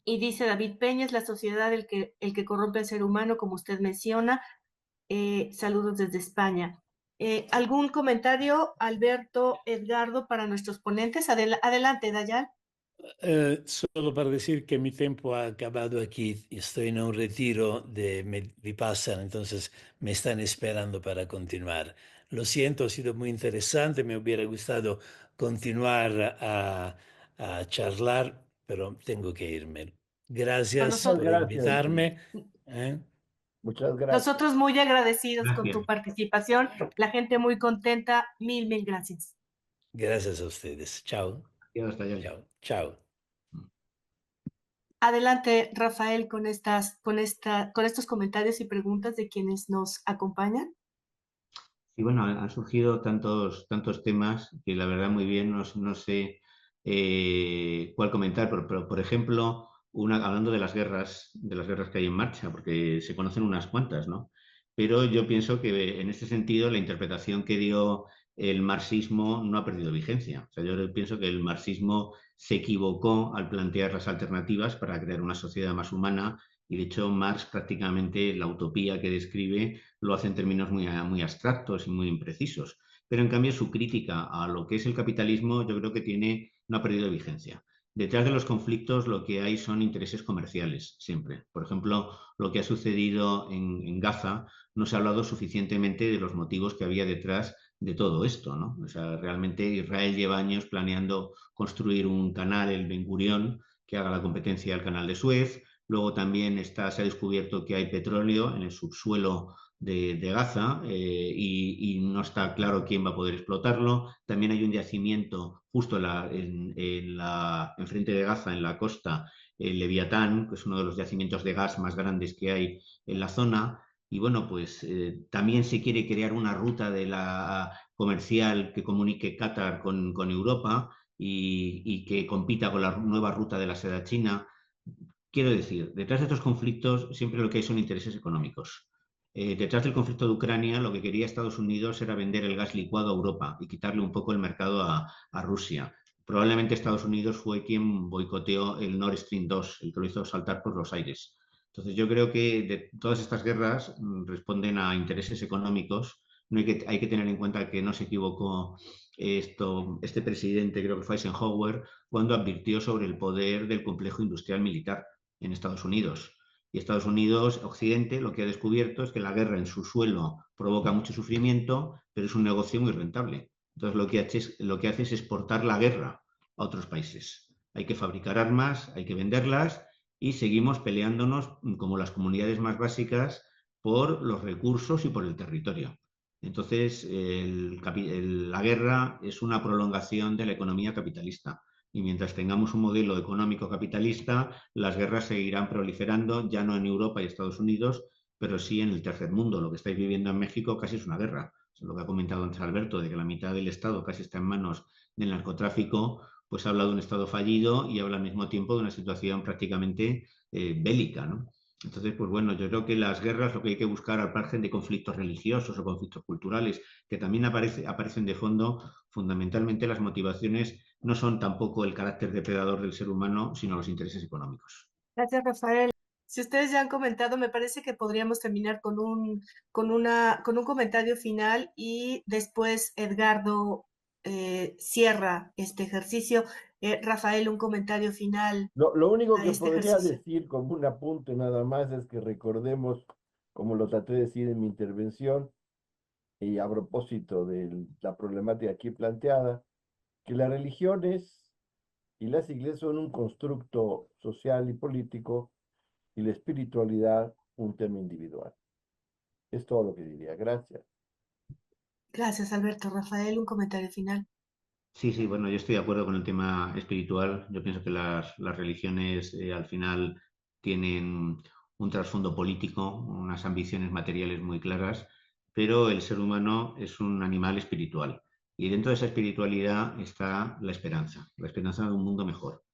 Speaker 1: Y dice David Peña, es la sociedad el que corrompe al ser humano, como usted menciona. Saludos desde España. ¿Algún comentario, Alberto, Edgardo, para nuestros ponentes? Adelante, Dayal.
Speaker 3: Solo para decir que mi tiempo ha acabado aquí. Estoy en un retiro de Vipassana, entonces me están esperando para continuar. Lo siento, ha sido muy interesante. Me hubiera gustado continuar a charlar, pero tengo que irme.
Speaker 1: A
Speaker 3: Gracias
Speaker 2: Muchas
Speaker 1: nosotros,
Speaker 3: por
Speaker 2: gracias,
Speaker 3: invitarme. ¿Eh?
Speaker 2: muchas gracias.
Speaker 1: nosotros muy agradecidos con
Speaker 4: Gracias.
Speaker 1: tu participación. La gente muy contenta. Mil gracias.
Speaker 3: Gracias a ustedes. Chao,
Speaker 4: Y hasta allá.
Speaker 3: chao, chao.
Speaker 1: Adelante, Rafael, con estos comentarios y preguntas de quienes nos acompañan.
Speaker 4: Y bueno, han surgido tantos temas que la verdad muy bien, no sé cuál comentar, pero, por ejemplo, hablando de las guerras que hay en marcha, porque se conocen unas cuantas, ¿no? Pero yo pienso que en este sentido la interpretación que dio el marxismo no ha perdido vigencia. O sea, yo pienso que el marxismo se equivocó al plantear las alternativas para crear una sociedad más humana y de hecho Marx prácticamente la utopía que describe lo hace en términos muy abstractos y muy imprecisos. Pero en cambio su crítica a lo que es el capitalismo yo creo que no ha perdido vigencia. Detrás de los conflictos lo que hay son intereses comerciales, siempre. Por ejemplo, lo que ha sucedido en Gaza no se ha hablado suficientemente de los motivos que había detrás de todo esto, ¿no? O sea, realmente Israel lleva años planeando construir un canal, el Ben Gurión, que haga la competencia al canal de Suez. Luego también se ha descubierto que hay petróleo en el subsuelo de Gaza y no está claro quién va a poder explotarlo. También hay un yacimiento justo enfrente de Gaza, en la costa, el Leviatán, que es uno de los yacimientos de gas más grandes que hay en la zona. Y bueno, pues también se quiere crear una ruta de la comercial que comunique Qatar con Europa y que compita con la nueva ruta de la seda china. Quiero decir, detrás de estos conflictos siempre lo que hay son intereses económicos. Detrás del conflicto de Ucrania, lo que quería Estados Unidos era vender el gas licuado a Europa y quitarle un poco el mercado a Rusia. Probablemente Estados Unidos fue quien boicoteó el Nord Stream 2, el que lo hizo saltar por los aires. Entonces yo creo que de todas estas guerras responden a intereses económicos. No hay que tener en cuenta que no se equivocó este presidente, creo que fue Eisenhower, cuando advirtió sobre el poder del complejo industrial militar en Estados Unidos. Y Estados Unidos, Occidente, lo que ha descubierto es que la guerra en su suelo provoca mucho sufrimiento, pero es un negocio muy rentable. Entonces lo que hace es exportar la guerra a otros países. Hay que fabricar armas, hay que venderlas y seguimos peleándonos como las comunidades más básicas por los recursos y por el territorio. Entonces, la guerra es una prolongación de la economía capitalista. y mientras tengamos un modelo económico capitalista, las guerras seguirán proliferando, ya no en Europa y Estados Unidos, pero sí en el tercer mundo. Lo que estáis viviendo en México casi es una guerra. Lo que ha comentado antes Alberto, de que la mitad del Estado casi está en manos del narcotráfico, pues habla de un Estado fallido y habla al mismo tiempo de una situación prácticamente bélica, ¿no? Entonces, pues bueno, yo creo que las guerras lo que hay que buscar al margen de conflictos religiosos o conflictos culturales, que también aparecen de fondo, fundamentalmente las motivaciones no son tampoco el carácter depredador del ser humano, sino los intereses económicos.
Speaker 1: Gracias, Rafael. Si ustedes ya han comentado, me parece que podríamos terminar con un comentario final y después Edgardo cierra este ejercicio. Rafael, un comentario final
Speaker 2: Lo único
Speaker 1: a
Speaker 2: que
Speaker 1: este
Speaker 2: podría
Speaker 1: ejercicio.
Speaker 2: decir como un apunte nada más es que recordemos, como lo traté de decir en mi intervención, y a propósito de la problemática aquí planteada, que las religiones y las iglesias son un constructo social y político y la espiritualidad un tema individual. Es todo lo que diría. Gracias.
Speaker 1: Gracias, Alberto. Rafael, un comentario final.
Speaker 4: Sí, sí, bueno, yo estoy de acuerdo con el tema espiritual. Yo pienso que las religiones al final tienen un trasfondo político, unas ambiciones materiales muy claras, pero el ser humano es un animal espiritual. Y dentro de esa espiritualidad está la esperanza de un mundo mejor.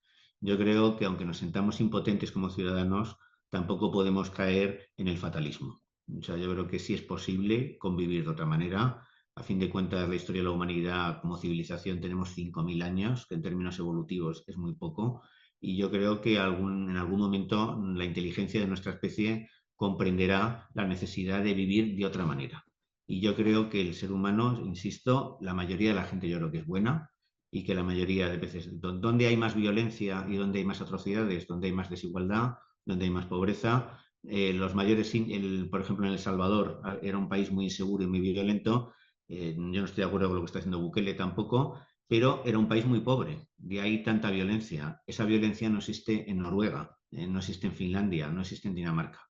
Speaker 4: Yo creo que aunque nos sentamos impotentes como ciudadanos, tampoco podemos caer en el fatalismo. O sea, yo creo que sí es posible convivir de otra manera. A fin de cuentas, la historia de la humanidad como civilización tenemos 5.000 años, que en términos evolutivos es muy poco, y yo creo que en algún momento la inteligencia de nuestra especie comprenderá la necesidad de vivir de otra manera. Y yo creo que el ser humano, insisto, la mayoría de la gente yo creo que es buena y que la mayoría de veces, donde hay más violencia y donde hay más atrocidades, donde hay más desigualdad, donde hay más pobreza, los mayores, por ejemplo en El Salvador, era un país muy inseguro y muy violento. Yo no estoy de acuerdo con lo que está haciendo Bukele tampoco, pero era un país muy pobre. De ahí tanta violencia. Esa violencia no existe en Noruega, no existe en Finlandia, no existe en Dinamarca.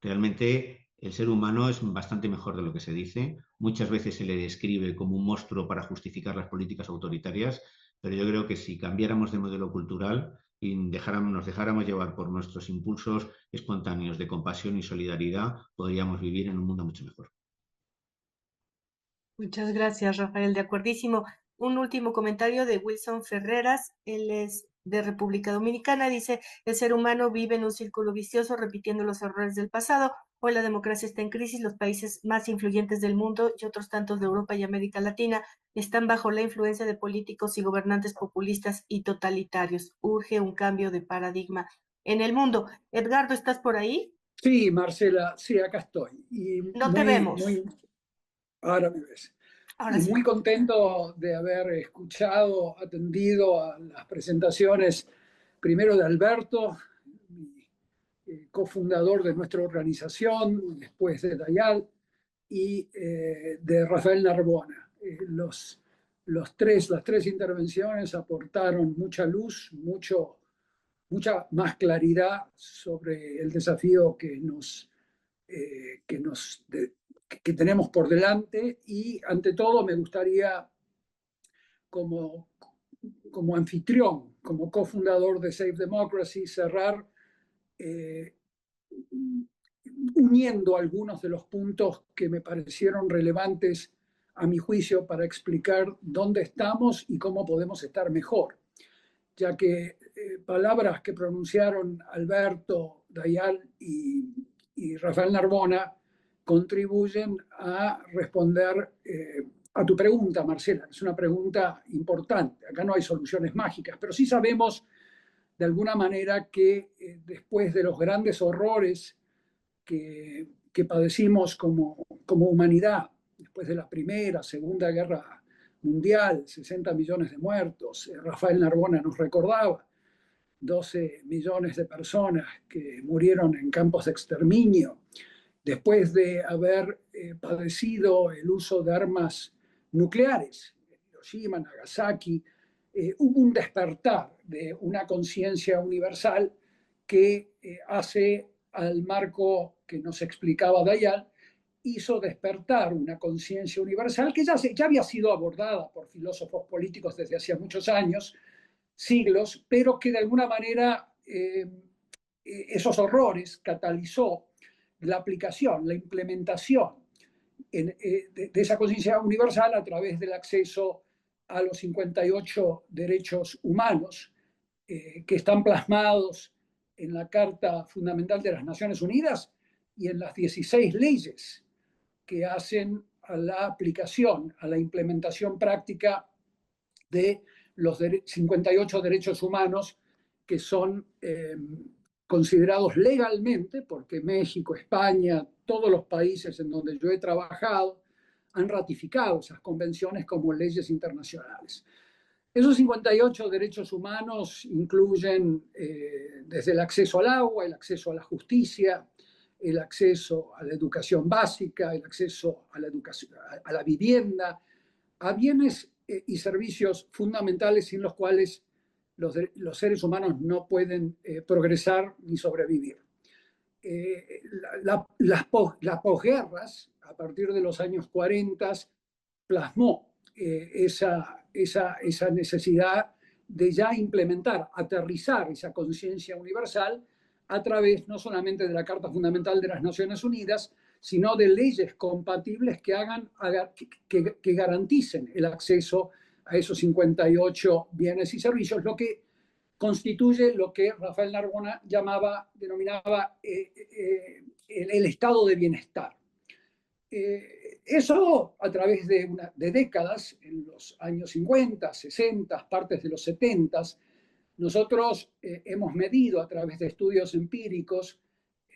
Speaker 4: Realmente el ser humano es bastante mejor de lo que se dice. Muchas veces se le describe como un monstruo para justificar las políticas autoritarias, pero yo creo que si cambiáramos de modelo cultural y nos dejáramos llevar por nuestros impulsos espontáneos de compasión y solidaridad, podríamos vivir en un mundo mucho mejor.
Speaker 1: Muchas gracias, Rafael. De acuerdísimo. Un último comentario de Wilson Ferreras. Él es de República Dominicana. Dice, el ser humano vive en un círculo vicioso repitiendo los errores del pasado. Hoy la democracia está en crisis. Los países más influyentes del mundo y otros tantos de Europa y América Latina están bajo la influencia de políticos y gobernantes populistas y totalitarios. Urge un cambio de paradigma en el mundo. Edgardo, ¿estás por ahí?
Speaker 5: Sí, Marcela, sí, acá estoy. Y
Speaker 1: No te vemos.
Speaker 5: ahora me ves.
Speaker 1: Ahora
Speaker 5: Y
Speaker 1: sí.
Speaker 5: muy contento de haber escuchado, atendido a las presentaciones, primero de Alberto, mi cofundador de nuestra organización, después de Dayal, y de Rafael Narbona. Las tres intervenciones aportaron mucha luz, mucha más claridad sobre el desafío que tenemos por delante, y ante todo me gustaría como, como anfitrión, como cofundador de Save Democracy, cerrar uniendo algunos de los puntos que me parecieron relevantes a mi juicio para explicar dónde estamos y cómo podemos estar mejor, ya que palabras que pronunciaron Alberto, Dayal y Rafael Narbona contribuyen a responder a tu pregunta, Marcela. Es una pregunta importante. Acá no hay soluciones mágicas, pero sí sabemos de alguna manera que después de los grandes horrores que padecimos como humanidad, después de la Primera, Segunda Guerra Mundial, 60 millones de muertos, Rafael Narbona nos recordaba, 12 millones de personas que murieron en campos de exterminio, después de haber padecido el uso de armas nucleares, Hiroshima, Nagasaki, hubo un despertar de una conciencia universal que hace al marco que nos explicaba Dayal, hizo despertar una conciencia universal que ya había sido abordada por filósofos políticos desde hacía muchos años, siglos, pero que de alguna manera esos horrores catalizó la aplicación, la implementación de esa conciencia universal a través del acceso a los 58 derechos humanos que están plasmados en la Carta Fundamental de las Naciones Unidas y en las 16 leyes que hacen a la aplicación, a la implementación práctica de los 58 derechos humanos que son considerados legalmente, porque México, España, todos los países en donde yo he trabajado han ratificado esas convenciones como leyes internacionales. Esos 58 derechos humanos incluyen desde el acceso al agua, el acceso a la justicia, el acceso a la educación básica, el acceso a la, a la vivienda, a bienes y servicios fundamentales sin los cuales los seres humanos no pueden progresar ni sobrevivir. Las posguerras, a partir de los años 40, plasmó esa necesidad de ya implementar, aterrizar esa conciencia universal a través no solamente de la Carta Fundamental de las Naciones Unidas, sino de leyes compatibles que que garanticen el acceso a esos 58 bienes y servicios, lo que constituye lo que Rafael Narbona denominaba el estado de bienestar. Eso a través de décadas, en los años 50, 60, partes de los 70, nosotros hemos medido a través de estudios empíricos.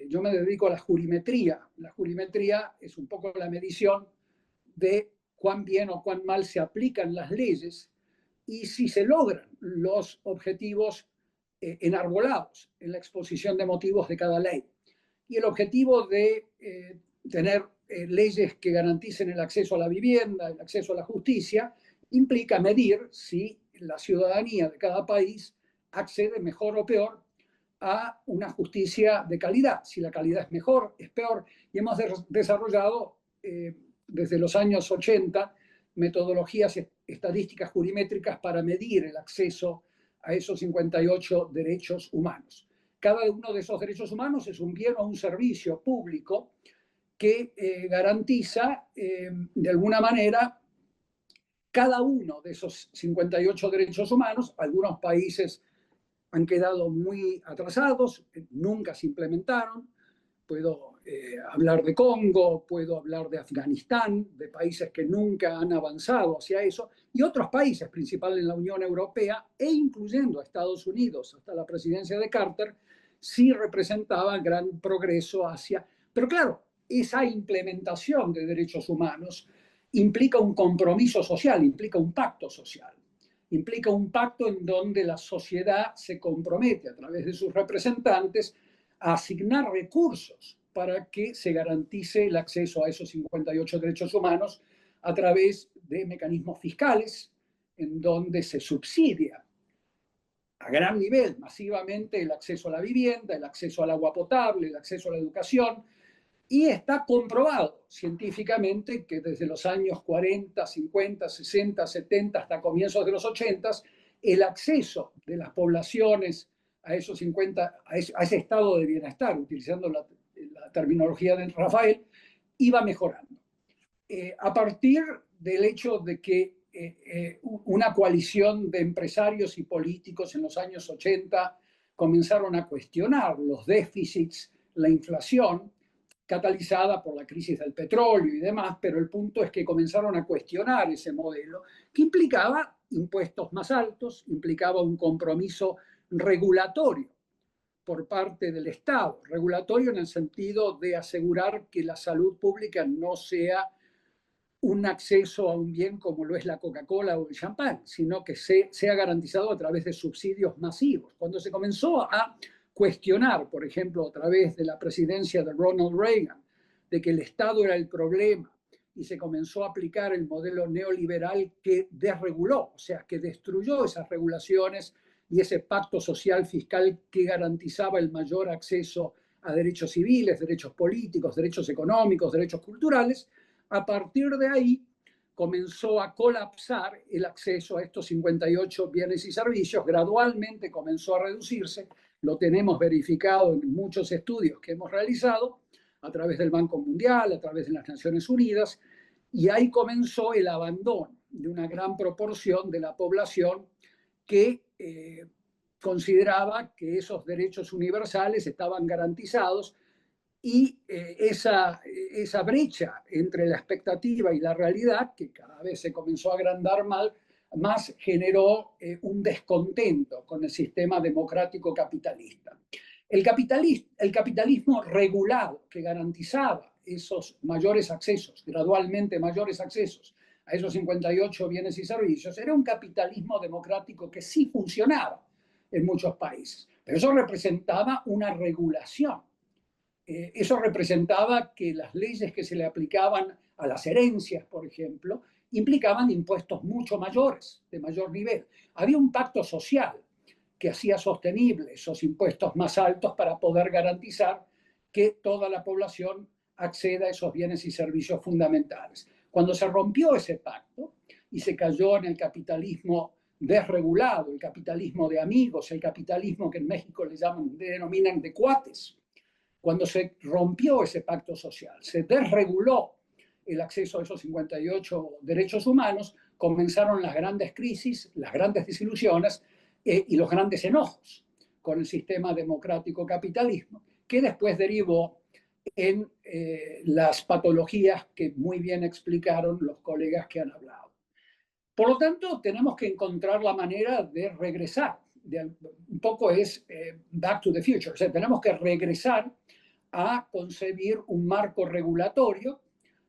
Speaker 5: Yo me dedico a la jurimetría. La jurimetría es un poco la medición de cuán bien o cuán mal se aplican las leyes y si se logran los objetivos enarbolados en la exposición de motivos de cada ley. Y el objetivo de tener leyes que garanticen el acceso a la vivienda, el acceso a la justicia, implica medir si la ciudadanía de cada país accede mejor o peor a una justicia de calidad, si la calidad es mejor, es peor. Y hemos desarrollado desde los años 80 metodologías estadísticas jurimétricas para medir el acceso a esos 58 derechos humanos. Cada uno de esos derechos humanos es un bien o un servicio público que garantiza, de alguna manera, cada uno de esos 58 derechos humanos. Algunos países han quedado muy atrasados, nunca se implementaron. Puedo hablar de Congo, puedo hablar de Afganistán, de países que nunca han avanzado hacia eso, y otros países, principalmente en la Unión Europea, e incluyendo a Estados Unidos, hasta la presidencia de Carter, sí representaba gran progreso hacia... Pero claro, esa implementación de derechos humanos implica un compromiso social, implica un pacto social, implica un pacto en donde la sociedad se compromete a través de sus representantes a asignar recursos para que se garantice el acceso a esos 58 derechos humanos a través de mecanismos fiscales, en donde se subsidia a gran nivel, masivamente, el acceso a la vivienda, el acceso al agua potable, el acceso a la educación, y está comprobado científicamente que desde los años 40, 50, 60, 70 hasta comienzos de los 80, el acceso de las poblaciones a esos 50, a ese estado de bienestar, utilizando la terminología de Rafael, iba mejorando. A partir del hecho de que una coalición de empresarios y políticos en los años 80 comenzaron a cuestionar los déficits, la inflación, catalizada por la crisis del petróleo y demás, pero el punto es que comenzaron a cuestionar ese modelo, que implicaba impuestos más altos, implicaba un compromiso regulatorio por parte del Estado, regulatorio en el sentido de asegurar que la salud pública no sea un acceso a un bien como lo es la Coca-Cola o el champán, sino que sea garantizado a través de subsidios masivos. Cuando se comenzó a cuestionar, por ejemplo, a través de la presidencia de Ronald Reagan, de que el Estado era el problema y se comenzó a aplicar el modelo neoliberal que desreguló, o sea, que destruyó esas regulaciones y ese pacto social fiscal que garantizaba el mayor acceso a derechos civiles, derechos políticos, derechos económicos, derechos culturales. A partir de ahí, comenzó a colapsar el acceso a estos 58 bienes y servicios, gradualmente comenzó a reducirse, lo tenemos verificado en muchos estudios que hemos realizado a través del Banco Mundial, a través de las Naciones Unidas, y ahí comenzó el abandono de una gran proporción de la población que consideraba que esos derechos universales estaban garantizados, y esa brecha entre la expectativa y la realidad, que cada vez se comenzó a agrandar más generó un descontento con el sistema democrático capitalista. El capitalismo regulado, que garantizaba esos mayores accesos, gradualmente mayores accesos a esos 58 bienes y servicios, era un capitalismo democrático que sí funcionaba en muchos países, pero eso representaba una regulación. Eso representaba que las leyes que se le aplicaban a las herencias, por ejemplo, implicaban impuestos mucho mayores, de mayor nivel. Había un pacto social que hacía sostenible esos impuestos más altos para poder garantizar que toda la población acceda a esos bienes y servicios fundamentales. Cuando se rompió ese pacto y se cayó en el capitalismo desregulado, el capitalismo de amigos, el capitalismo que en México denominan de cuates, cuando se rompió ese pacto social, se desreguló el acceso a esos 58 derechos humanos, comenzaron las grandes crisis, las grandes desilusiones y los grandes enojos con el sistema democrático capitalismo, que después derivó en las patologías que muy bien explicaron los colegas que han hablado. Por lo tanto, tenemos que encontrar la manera de regresar. Un poco es back to the future, o sea, tenemos que regresar a concebir un marco regulatorio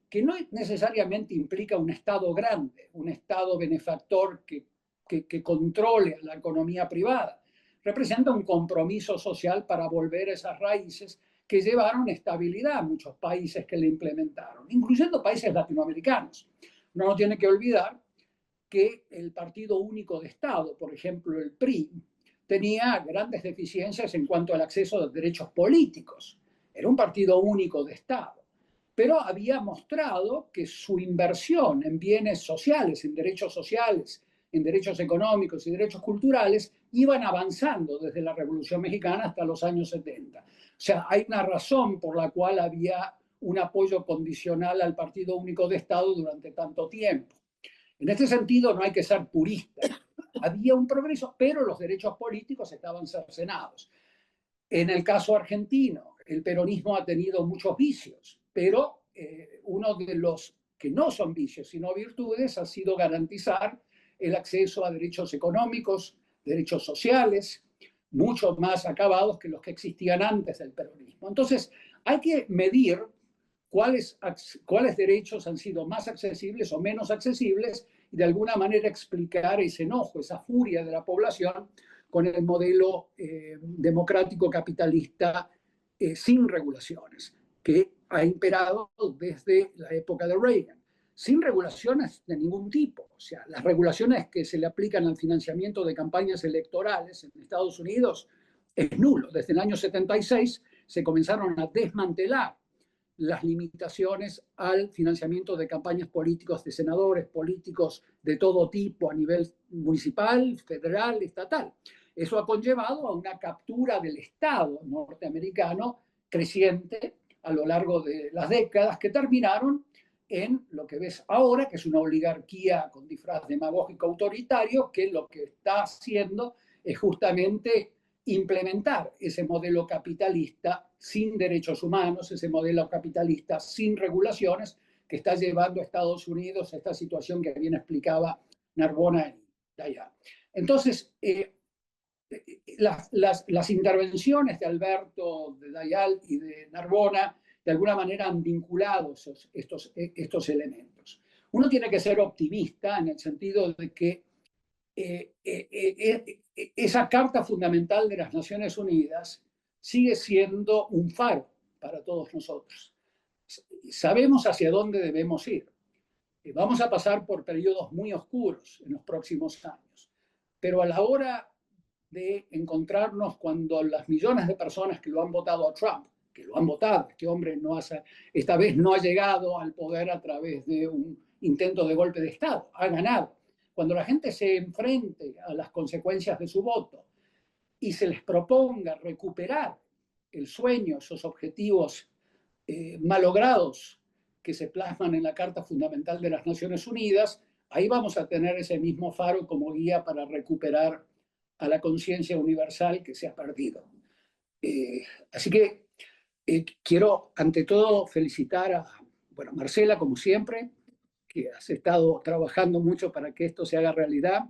Speaker 5: que no necesariamente implica un Estado grande, un Estado benefactor que controle la economía privada. Representa un compromiso social para volver a esas raíces que llevaron estabilidad a muchos países que le implementaron, incluyendo países latinoamericanos. Uno no tiene que olvidar que el Partido Único de Estado, por ejemplo el PRI, tenía grandes deficiencias en cuanto al acceso a derechos políticos. Era un partido único de Estado, pero había mostrado que su inversión en bienes sociales, en derechos económicos y derechos culturales, iban avanzando desde la Revolución Mexicana hasta los años 70. O sea, hay una razón por la cual había un apoyo condicional al Partido Único de Estado durante tanto tiempo. En este sentido, no hay que ser purista. Había un progreso, pero los derechos políticos estaban cercenados. En el caso argentino, el peronismo ha tenido muchos vicios, pero uno de los que no son vicios, sino virtudes, ha sido garantizar el acceso a derechos económicos, derechos sociales, mucho más acabados que los que existían antes del peronismo. Entonces, hay que medir cuáles derechos han sido más accesibles o menos accesibles y de alguna manera explicar ese enojo, esa furia de la población con el modelo democrático capitalista sin regulaciones, que ha imperado desde la época de Reagan, sin regulaciones de ningún tipo. O sea, las regulaciones que se le aplican al financiamiento de campañas electorales en Estados Unidos es nulo. Desde el año 76 se comenzaron a desmantelar las limitaciones al financiamiento de campañas políticas de senadores, políticos de todo tipo a nivel municipal, federal, estatal. Eso ha conllevado a una captura del Estado norteamericano creciente a lo largo de las décadas que terminaron en lo que ves ahora, que es una oligarquía con disfraz demagógico autoritario, que lo que está haciendo es justamente implementar ese modelo capitalista sin derechos humanos, ese modelo capitalista sin regulaciones que está llevando a Estados Unidos a esta situación que bien explicaba Narbona y Dayal. Entonces, las intervenciones de Alberto, de Dayal y de Narbona de alguna manera han vinculado estos elementos. Uno tiene que ser optimista en el sentido de que esa Carta Fundamental de las Naciones Unidas sigue siendo un faro para todos nosotros. Sabemos hacia dónde debemos ir. Vamos a pasar por periodos muy oscuros en los próximos años, pero a la hora de encontrarnos cuando las millones de personas que lo han votado a Trump, que lo han votado, este hombre esta vez no ha llegado al poder a través de un intento de golpe de Estado, ha ganado. Cuando la gente se enfrente a las consecuencias de su voto y se les proponga recuperar el sueño, esos objetivos malogrados que se plasman en la Carta Fundamental de las Naciones Unidas, ahí vamos a tener ese mismo faro como guía para recuperar a la conciencia universal que se ha perdido. Así que quiero, ante todo, felicitar a Marcela, como siempre, que has estado trabajando mucho para que esto se haga realidad,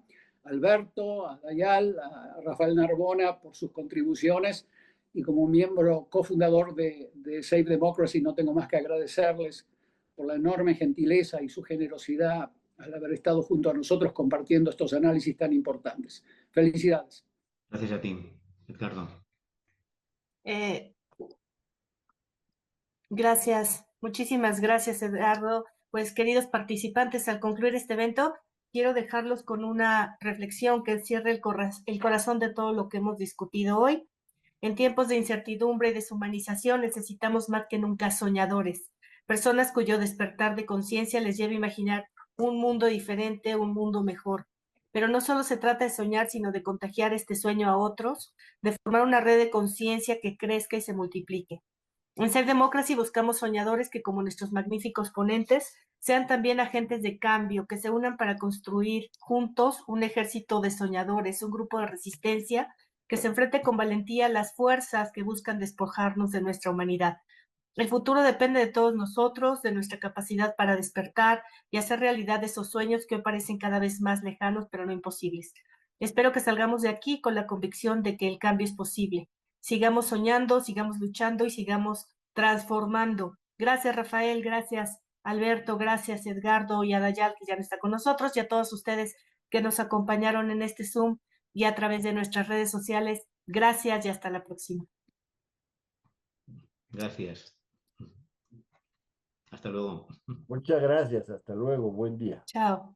Speaker 5: a Alberto, a Dayal, a Rafael Narbona por sus contribuciones, y como miembro cofundador de Save Democracy no tengo más que agradecerles por la enorme gentileza y su generosidad al haber estado junto a nosotros compartiendo estos análisis tan importantes. Felicidades.
Speaker 4: Gracias a ti, Edgardo.
Speaker 1: Gracias, muchísimas gracias, Edgardo. Pues, queridos participantes, al concluir este evento, quiero dejarlos con una reflexión que encierre el corazón de todo lo que hemos discutido hoy. En tiempos de incertidumbre y deshumanización necesitamos más que nunca soñadores, personas cuyo despertar de conciencia les lleve a imaginar un mundo diferente, un mundo mejor. Pero no solo se trata de soñar, sino de contagiar este sueño a otros, de formar una red de conciencia que crezca y se multiplique. En Ser Democracy buscamos soñadores que, como nuestros magníficos ponentes, sean también agentes de cambio, que se unan para construir juntos un ejército de soñadores, un grupo de resistencia que se enfrente con valentía a las fuerzas que buscan despojarnos de nuestra humanidad. El futuro depende de todos nosotros, de nuestra capacidad para despertar y hacer realidad esos sueños que hoy parecen cada vez más lejanos, pero no imposibles. Espero que salgamos de aquí con la convicción de que el cambio es posible. Sigamos soñando, sigamos luchando y sigamos transformando. Gracias, Rafael, gracias, Alberto, gracias, Edgardo y a Dayal, que ya no está con nosotros, y a todos ustedes que nos acompañaron en este Zoom y a través de nuestras redes sociales. Gracias y hasta la próxima.
Speaker 4: Gracias. Hasta luego.
Speaker 2: Muchas gracias. Hasta luego. Buen día.
Speaker 1: Chao.